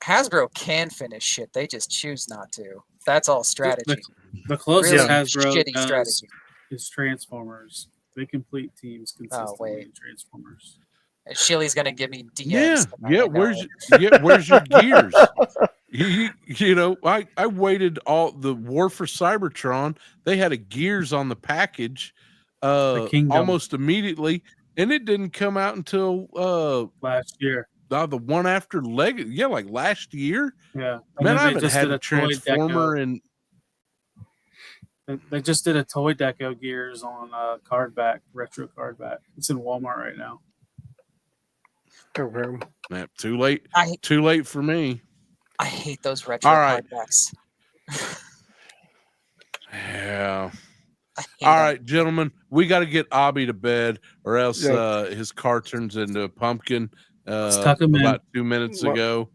Hasbro can finish shit. They just choose not to. That's all strategy. The closest Really Hasbro shitty does strategy. is Transformers. They complete teams consistently wait. in Transformers. And Shilly's gonna give me DMs. Yeah, tonight, yeah. I know Where's it. your gears? I waited all the War for Cybertron. They had a gears on the package, Kingdom. almost immediately, and it didn't come out until Last year. the one after Leg. Yeah, like last year. Yeah. Man, And then I they haven't just had did a a toy Transformer deco. and They just did a toy deco gears on card back, retro card back. It's in Walmart right now. Okay. too late. I Too late for me. hate those retro All right. hardbacks. Yeah. I hate All them. right, gentlemen, we got to get Abby to bed, or else Yeah. his car turns into a pumpkin. Let's tuck him in. About 2 minutes Well- ago,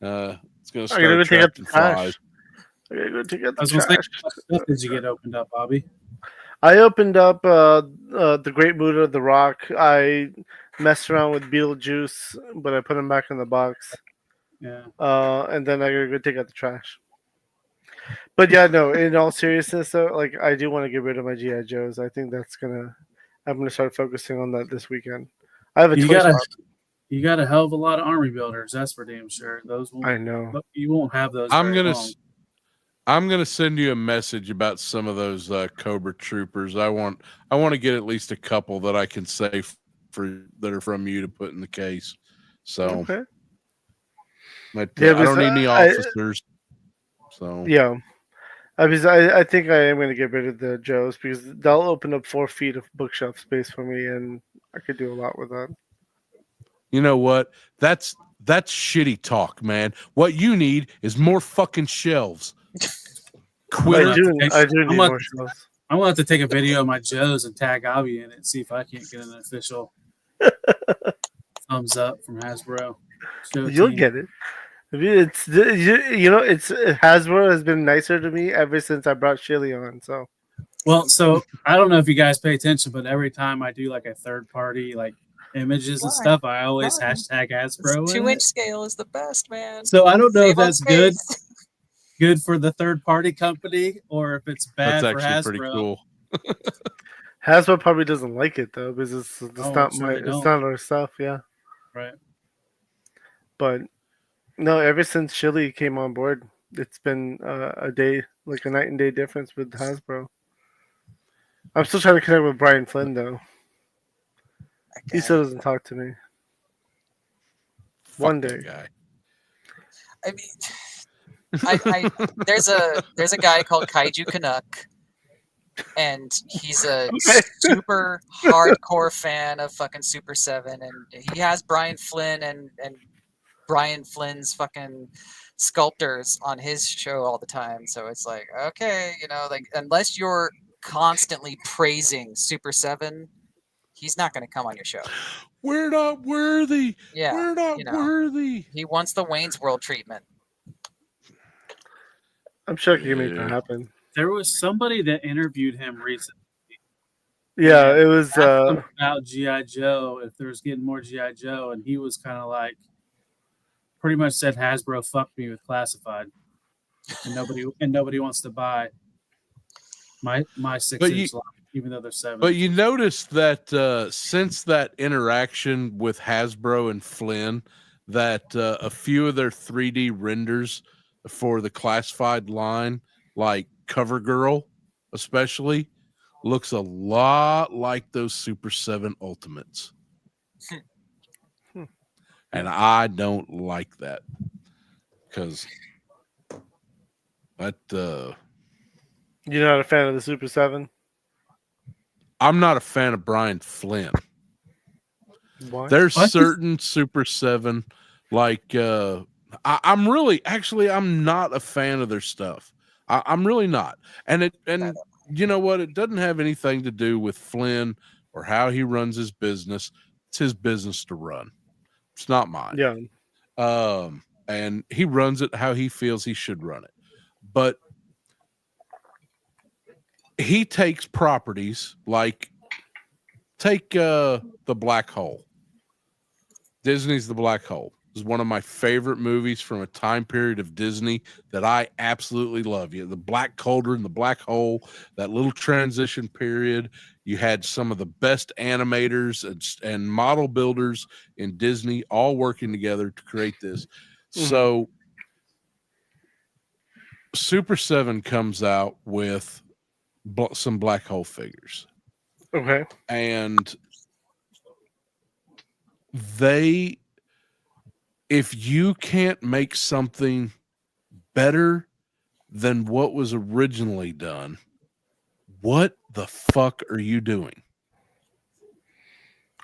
it's going to I gotta start go take out attracting the flies. trash. I gotta go take out I the was gonna say, trash. what stuff did you get opened up, Bobby? I opened up the Great Buddha of the Rock. I messed around with Beetlejuice, but I put him back in the box. Yeah. And then I gotta go take out the trash. But yeah, no. In all seriousness, though, like I do want to get rid of my GI Joes. I think I'm gonna start focusing on that this weekend. I have a You toy got shop. you got a hell of a lot of army builders. That's for damn sure. Those won't. I know. You won't have those. I'm very gonna long. I'm gonna send you a message about some of those Cobra Troopers. I want to get at least a couple that I can save that are from you to put in the case. So, Okay. but, Yeah, I don't because need any I- officers. So Yeah. I think I am going to get rid of the Joes because they'll open up 4 feet of bookshelf space for me, and I could do a lot with that. you know what? That's shitty talk, man. What you need is more fucking shelves. Quitter. I do I'm need gonna- more shelves. I'm gonna have to take a video of my Joes and tag Abby in it. See if I can't get an official thumbs up from Hasbro. Show You'll team. get it. I mean, it's Hasbro has been nicer to me ever since I brought Shilly on. So Well, so I don't know if you guys pay attention, but every time I do like a third party like images and Why? stuff, I always Why? hashtag Hasbro. in 2-inch it. scale is the best, man. So I don't know if Save on that's good space. for the third party company or if it's bad That's for actually Hasbro. pretty cool. Hasbro probably doesn't like it though because it's Oh, not I'm sure they it's don't. not our stuff. Yeah, Right. but no, ever since Shilly came on board, it's been a day, like a night and day difference with Hasbro. I'm still trying to connect with Brian Flynn though. He still doesn't talk to me. Fuck One that day. guy. I mean, there's a guy called Kaiju Canuck, and he's a super hardcore fan of fucking Super 7, and he has Brian Flynn and Brian Flynn's fucking sculptors on his show all the time. So it's like, okay, like unless you're constantly praising Super 7, he's not going to come on your show. We're not worthy. Yeah, We're not worthy. He wants the Wayne's World treatment. I'm sure he can make that happen. There was somebody that interviewed him recently. Yeah, it was about G.I. Joe, if there was getting more G.I. Joe, and he was kind of like, pretty much said Hasbro fucked me with Classified, and nobody wants to buy my 6-inch line, even though they're 7. But you notice that since that interaction with Hasbro and Flynn, that a few of their 3D renders for the Classified line, like CoverGirl especially, looks a lot like those Super 7 Ultimates. And I don't like that because that you're not a fan of the Super 7? I'm not a fan of Brian Flynn. Why? There's certain Super 7, like I'm not a fan of their stuff. I'm really not. And you know what? It doesn't have anything to do with Flynn or how he runs his business. It's his business to run. It's not mine. Yeah. And he runs it how he feels he should run it. But he takes properties like take the Black Hole. Disney's The Black Hole. This is one of my favorite movies from a time period of Disney that I absolutely love. The Black Cauldron, the Black Hole, that little transition period. You had some of the best animators and model builders in Disney all working together to create this. Mm-hmm. So Super 7 comes out with some Black Hole figures. Okay. And if you can't make something better than what was originally done, what the fuck are you doing?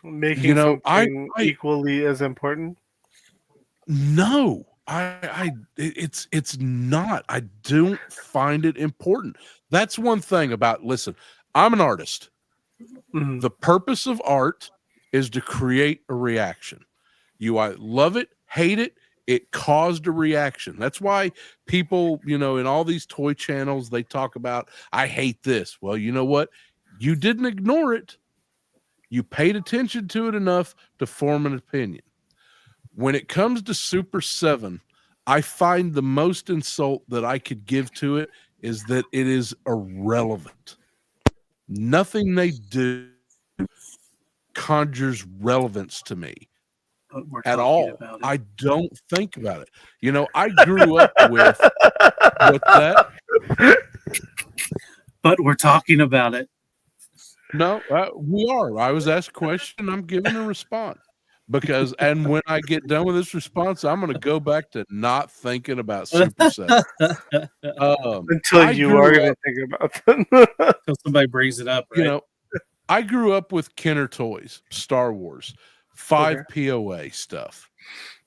Making something equally as important? No, it's not. I don't find it important. That's one thing about, listen, I'm an artist. Mm-hmm. The purpose of art is to create a reaction. You love it, hate it, it caused a reaction. That's why people, in all these toy channels, they talk about, I hate this. Well, you know what? You didn't ignore it. You paid attention to it enough to form an opinion. When it comes to Super 7, I find the most insult that I could give to it is that it is irrelevant. Nothing they do conjures relevance to me at all. I don't think about it. I grew up with that. But we're talking about it. No, we are. I was asked a question. I'm giving a response and when I get done with this response, I'm going to go back to not thinking about Super 7. Until you are going to think about them. Until somebody brings it up, right? I grew up with Kenner Toys, Star Wars, 5 POA stuff.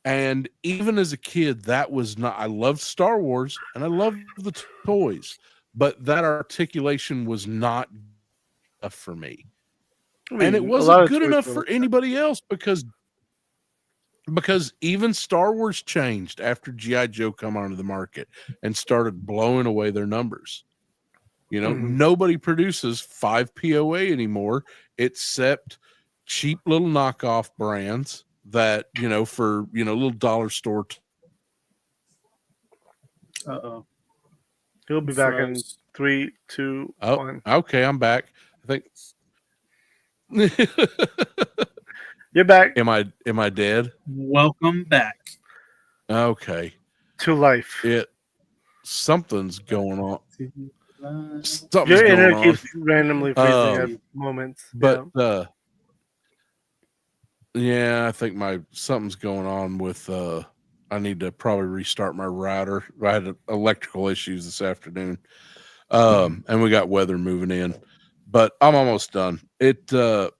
And even as a kid, that was not, I loved Star Wars and I loved the toys, but that articulation was not enough for me. And it wasn't good enough for anybody else because even Star Wars changed after G.I. Joe come onto the market and started blowing away their numbers. Nobody produces 5 POA anymore except cheap little knockoff brands that, for, little dollar store. Uh-oh. He'll be back in 3, 2, 1. Okay, I'm back. I think you're back. Am I dead? Welcome back. Okay. To life. Something's going on. Your internet keeps randomly freezing at moments. But I think something's going on with I need to probably restart my router. I had electrical issues this afternoon. And we got weather moving in. But I'm almost done. The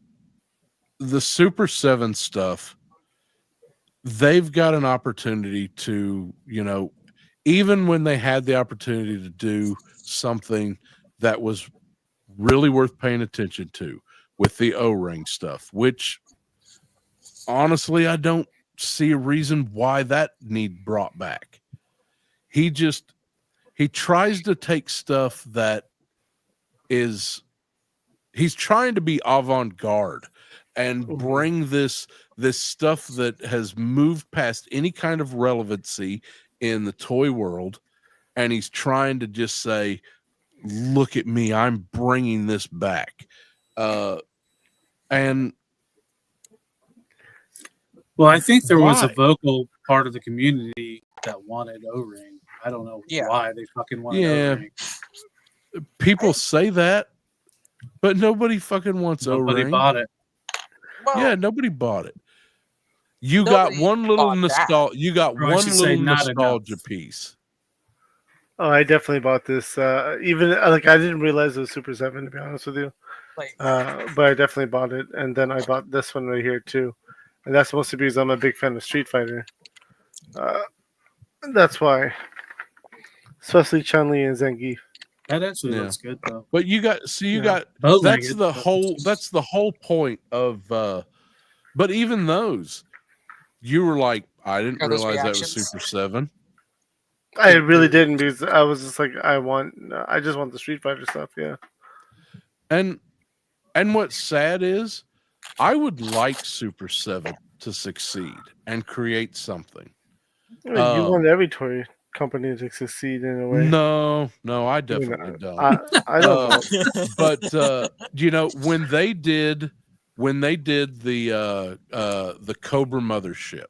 Super 7 stuff, they've got an opportunity to, you know, even when they had the opportunity to do something that was really worth paying attention to with the O-ring stuff, which honestly, I don't see a reason why that need brought back. He tries to take stuff that is, he's trying to be avant-garde and bring this stuff that has moved past any kind of relevancy in the toy world, and he's trying to just say, look at me, I'm bringing this back. And well, I think there was a why? vocal part of the community that wanted O-ring. I don't know Yeah. why they fucking wanted Yeah. O-ring. People say that, but nobody fucking wants Nobody O-ring. bought it. Well, Yeah, nobody bought it. You got Nobody one little bought that. nostalgia. You got Or I one should say little not nostalgia enough. piece. Oh, I definitely bought this. Even like I didn't realize it was Super 7, to be honest with you. like But I definitely bought it, and then I bought this one right here too, and that's mostly because I'm a big fan of Street Fighter. That's why, especially Chun-Li and Zangief. That actually Yeah. looks good though. But you got, so you Yeah. got, Bow-legged, that's the but- whole, that's the whole point of, but even those, you were like, I didn't Are those realize that was reactions? Super 7. I really didn't because I was just like, I just want the Street Fighter stuff. Yeah. And what's sad is, I would like Super 7 to succeed and create something. I mean, you want every toy company to succeed in a way. No, I I mean, definitely don't. I don't know. But you know, when they did the Cobra Mothership,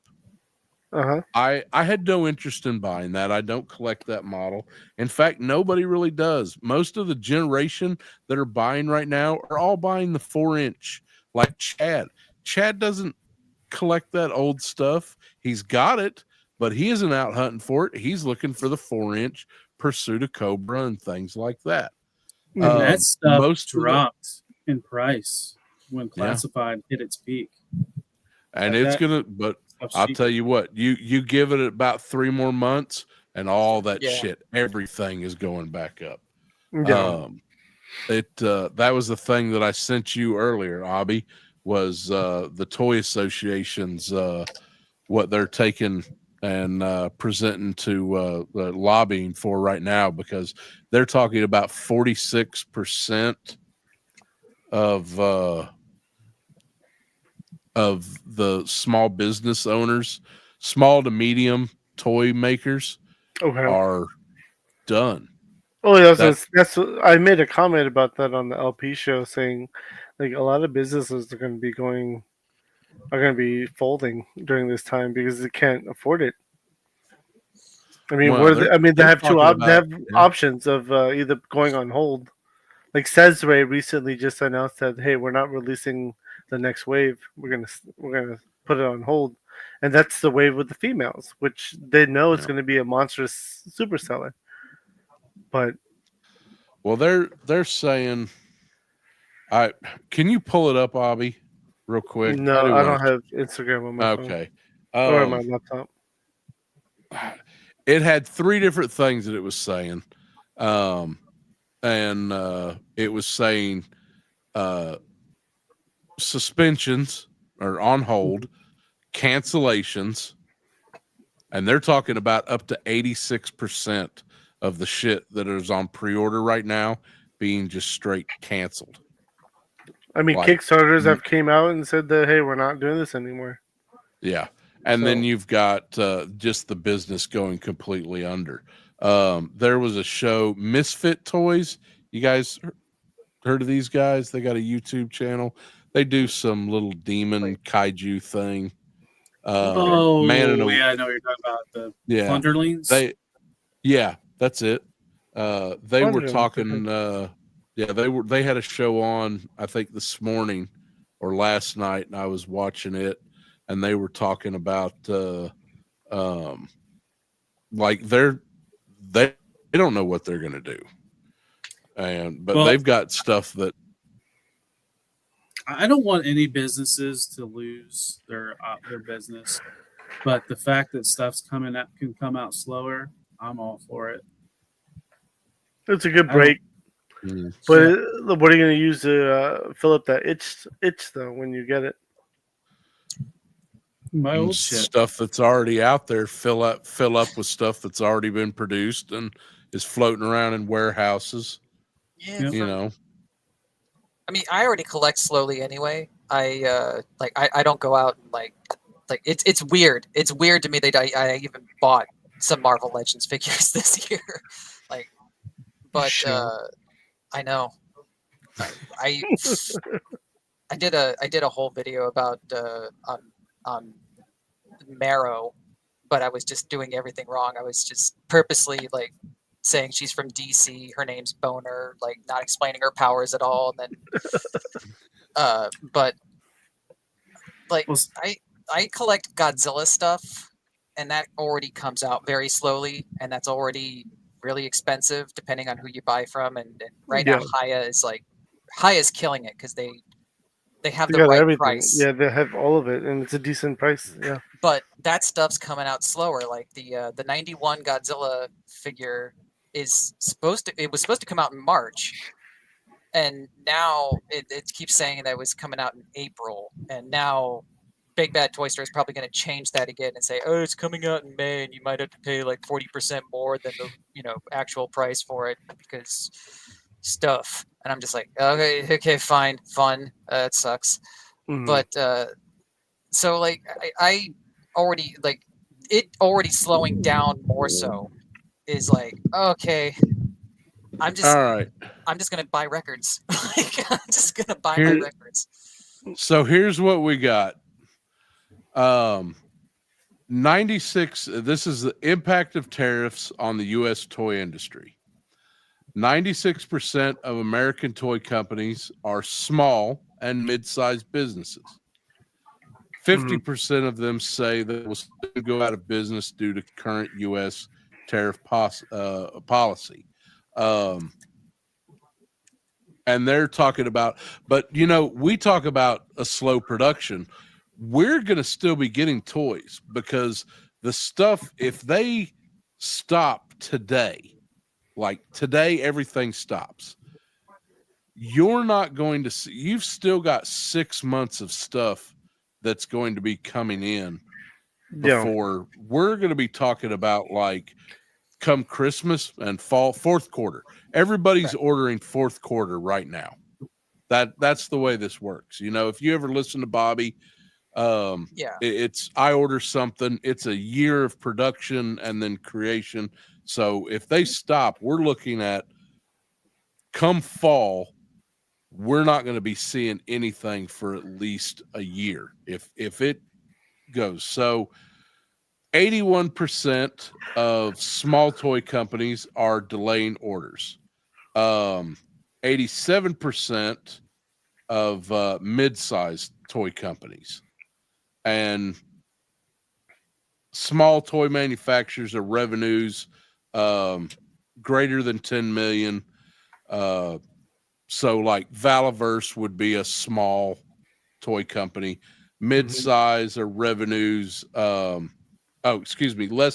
Uh-huh. I had no interest in buying that. I don't collect that model. In fact, nobody really does. Most of the generation that are buying right now are all buying the 4-inch, like Chad. Chad doesn't collect that old stuff. He's got it, but he isn't out hunting for it. He's looking for the 4-inch Pursuit of Cobra and things like that. And that stuff most of the- dropped in price when Yeah. Classified hit its peak. And Like it's that- gonna, but Stuff's I'll cheap. tell you what, you give it about 3 more months and all that Yeah. shit, everything is going back up. Yeah. That was the thing that I sent you earlier, Abby, was the toy associations, what they're taking and presenting to lobbying for right now, because they're talking about 46% of the small business owners, small to medium toy makers Okay. are done. Oh, yeah, That- that's I made a comment about that on the LP show, saying like a lot of businesses are going to be folding during this time because they can't afford it. I mean, Well, they they're have two talking they have about- yeah. options of either going on hold. Like Sezray recently just announced that, hey, we're not releasing the next wave. We're gonna put it on hold, and that's the wave with the females, which they know it's Yeah. going to be a monstrous super seller. But Well, they're saying, can you pull it up, Abby, real quick? no, I wanna- don't have Instagram on my phone Okay. or on my laptop. It had 3 different things that it was saying, and it was saying suspensions or on hold, cancellations, and they're talking about up to 86% of the shit that is on pre-order right now being just straight canceled. I mean, Like, Kickstarters have came out and said that, hey, we're not doing this anymore. Yeah. And then So- you've got just the business going completely under. There was a show, Misfit Toys. You guys heard of these guys? They got a YouTube channel. They do some little demon kaiju thing. Oh, Man in a, yeah, I know what you're talking about. The yeah. Plunderlings. Yeah, that's it. They were Plunderlings, talking. They had a show on, I think this morning or last night, and I was watching it, and they were talking about like they don't know what they're gonna do, but Well- they've got stuff that I don't want any businesses to lose their business. But the fact that stuff's coming out can come out slower, I'm all for it. It's a good I don't- break. Mm. But what are you going to use to fill up that itch though when you get it? My And old shit. stuff that's already out there, fill up with stuff that's already been produced and is floating around in warehouses. Yeah, Yep. You know, I mean, I already collect slowly anyway. I don't go out and like it's weird. It's weird to me that I even bought some Marvel Legends figures this year. But Sure. I know. I I did a whole video about on Marrow, but I was just doing everything wrong. I was just purposely like saying she's from DC, her name's Boner, like not explaining her powers at all, and then but like Well, I collect Godzilla stuff, and that already comes out very slowly, and that's already really expensive depending on who you buy from. And right now, Haya's killing it because they have They the got right everything. price. Yeah, they have all of it, and it's a decent price. Yeah. But that stuff's coming out slower. Like the 91 Godzilla figure was supposed to come out in March, and now it keeps saying that it was coming out in April, and now Big Bad Toy Store is probably going to change that again and say, oh, it's coming out in May, and you might have to pay like 40% more than the actual price for it because stuff. And I'm just like, okay, fine, fun. It sucks, Mhm. but so like I already like it already slowing down more so is like, okay, I'm just all right. gonna buy records. Like, I'm just gonna buy Here- my records. So here's what we got. 96. This is the impact of tariffs on the U.S. toy industry. 96% of American toy companies are small and mid-sized businesses. 50% of them say they will soon go out of business due to current U.S. tariff policy. And they're talking about, but we talk about a slow production. We're going to still be getting toys because the stuff, if they stop today, like today, everything stops. You're not going to see, you've still got 6 months of stuff that's going to be coming in Yeah. before we're going to be talking about like come Christmas and fall, fourth quarter. Everybody's ordering fourth quarter right now. That's the way this works. If you ever listen to Bobby, Yeah. it's I order something, it's a year of production and then creation. So if they stop, we're looking at come fall, we're not going to be seeing anything for at least a year if it goes. So 81% of small toy companies are delaying orders. 87% of mid-sized toy companies, and small toy manufacturers are revenues greater than 10 million. So like Valaverse would be a small toy company. Mid-size are revenues less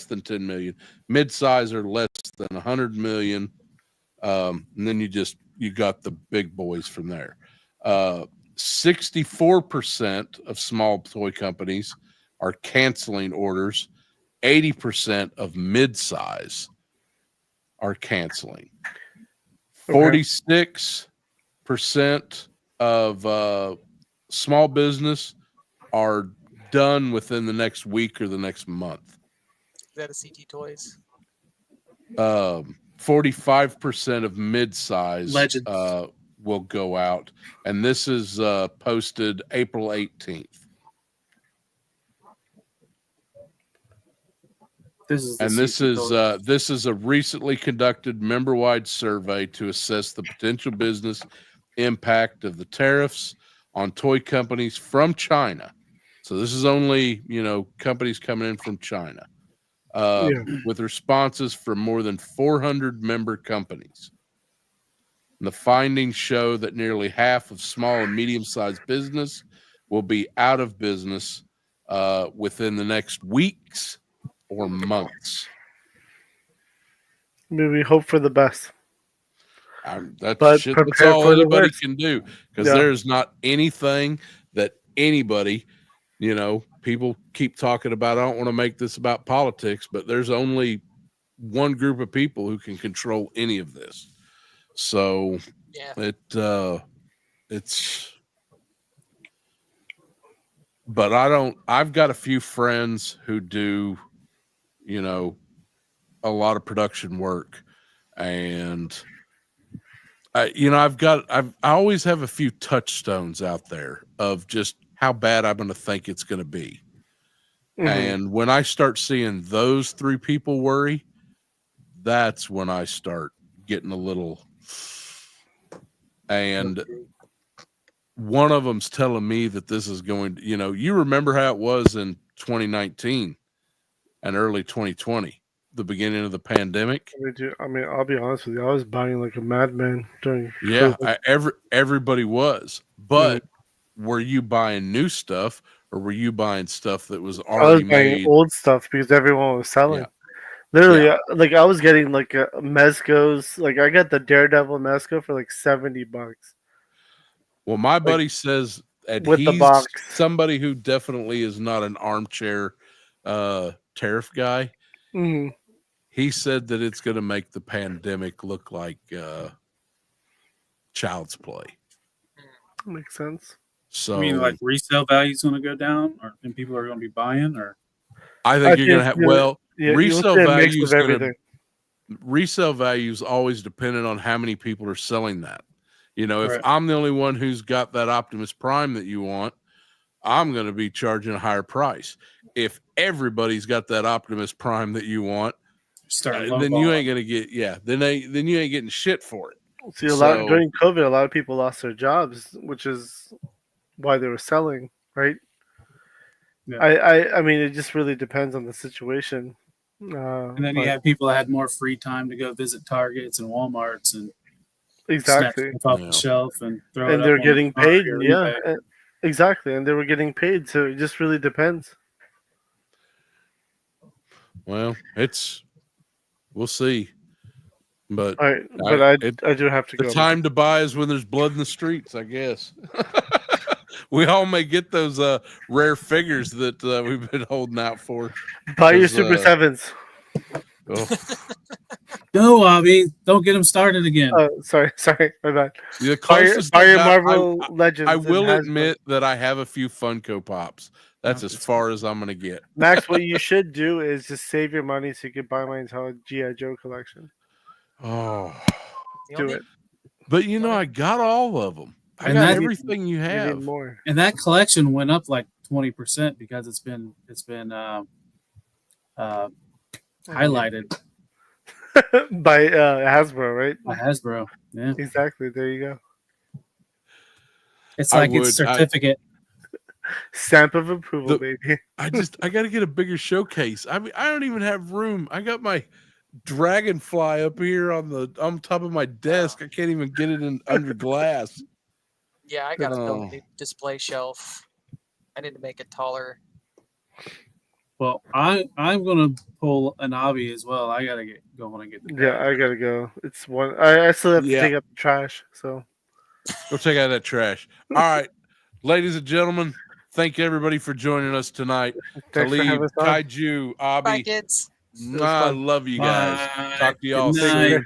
than 10 million. Mid-size are less than 100 million. And then you got the big boys from there. 64% of small toy companies are canceling orders. 80% of mid-size are canceling. 46% of small business are done within the next week or the next month. Is that a CT Toys? 45% of mid-size Legends. will go out, and this is posted April 18th. This is a recently conducted member-wide survey to assess the potential business impact of the tariffs on toy companies from China. So this is only companies coming in from China, with responses from more than 400 member companies. And the findings show that nearly half of small and medium-sized business will be out of business within the next weeks or months. I mean, we hope for the best. That's But shit. That's prepare all for the anybody worst. can do, because Yeah. there's not anything that anybody, people keep talking about. I don't want to make this about politics, but there's only one group of people who can control any of this. So Yeah. but I've got a few friends who do, a lot of production work, and I always have a few touchstones out there of just how bad I'm going to think it's going to be. Mhm. And when I start seeing those three people worry, that's when I start getting a little. And one of them's telling me that this is going to, you remember how it was in 2019 and early 2020, the beginning of the pandemic. I mean, I'll be honest with you. I was buying like a madman during. Yeah, COVID. everybody was. But were you buying new stuff, or were you buying stuff that was I was already buying made? old stuff because everyone was selling. Yeah. Literally, Yeah. like I was getting like Mezcos. Like I got the Daredevil Mezco for like $70. Well, my buddy says, and with the he's box. somebody who definitely is not an armchair tariff guy. Mhm. He said that it's going to make the pandemic look like child's play. Makes sense. So I mean, like resale value is going to go down, and people are going to be buying, or I think you're going to have resale value is everything. Resale value is always dependent on how many people are selling that. If Right. I'm the only one who's got that Optimus Prime that you want, I'm going to be charging a higher price. If everybody's got that Optimus Prime that you want, then you ain't going to get then you ain't getting shit for it. See, during COVID, a lot of people lost their jobs, which is why they were selling, right? Yeah. I mean, it just really depends on the situation. And then you have people that had more free time to go visit Targets and Walmarts and exactly snatch stuff off the shelf and throw it and up they're on getting paid. or Yeah, eBay. exactly, and they were getting paid. So it just really depends. Well, we'll see. But All right, but I do have to the go. The time to buy is when there's blood in the streets, I guess. We all may get those rare figures that we've been holding out for. Buy your Super 7s. Oh. No, Abby, don't get them started again. Sorry, my bad. The closest buy your Marvel Legends. I will admit that I have a few Funko Pops. That's as far as I'm going to get. Max, what you should do is just save your money so you can buy my entire G.I. Joe collection. Oh, do it. But I got all of them. I got everything you have. You need more. And that collection went up like 20% because it's been highlighted by Hasbro, right? By Hasbro, yeah. Exactly. There you go. It's like it's certificate. Stamp of approval, baby. I got to get a bigger showcase. I mean, I don't even have room. I got my Dragonfly up here on top of my desk. I can't even get it under glass. Yeah, I got to build a new display shelf. I need to make it taller. Well, I'm gonna pull an Abby as well. I gotta get going and get the Yeah, I gotta go. It's one. I still have to take up the trash. So go take out that trash. All right, ladies and gentlemen, thank you everybody for joining us tonight. Khalid, Kaiju, Abby. Bye, kids. I love you guys. Talk to y'all soon.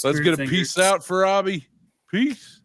Let's get a peace out for Abby. Peace.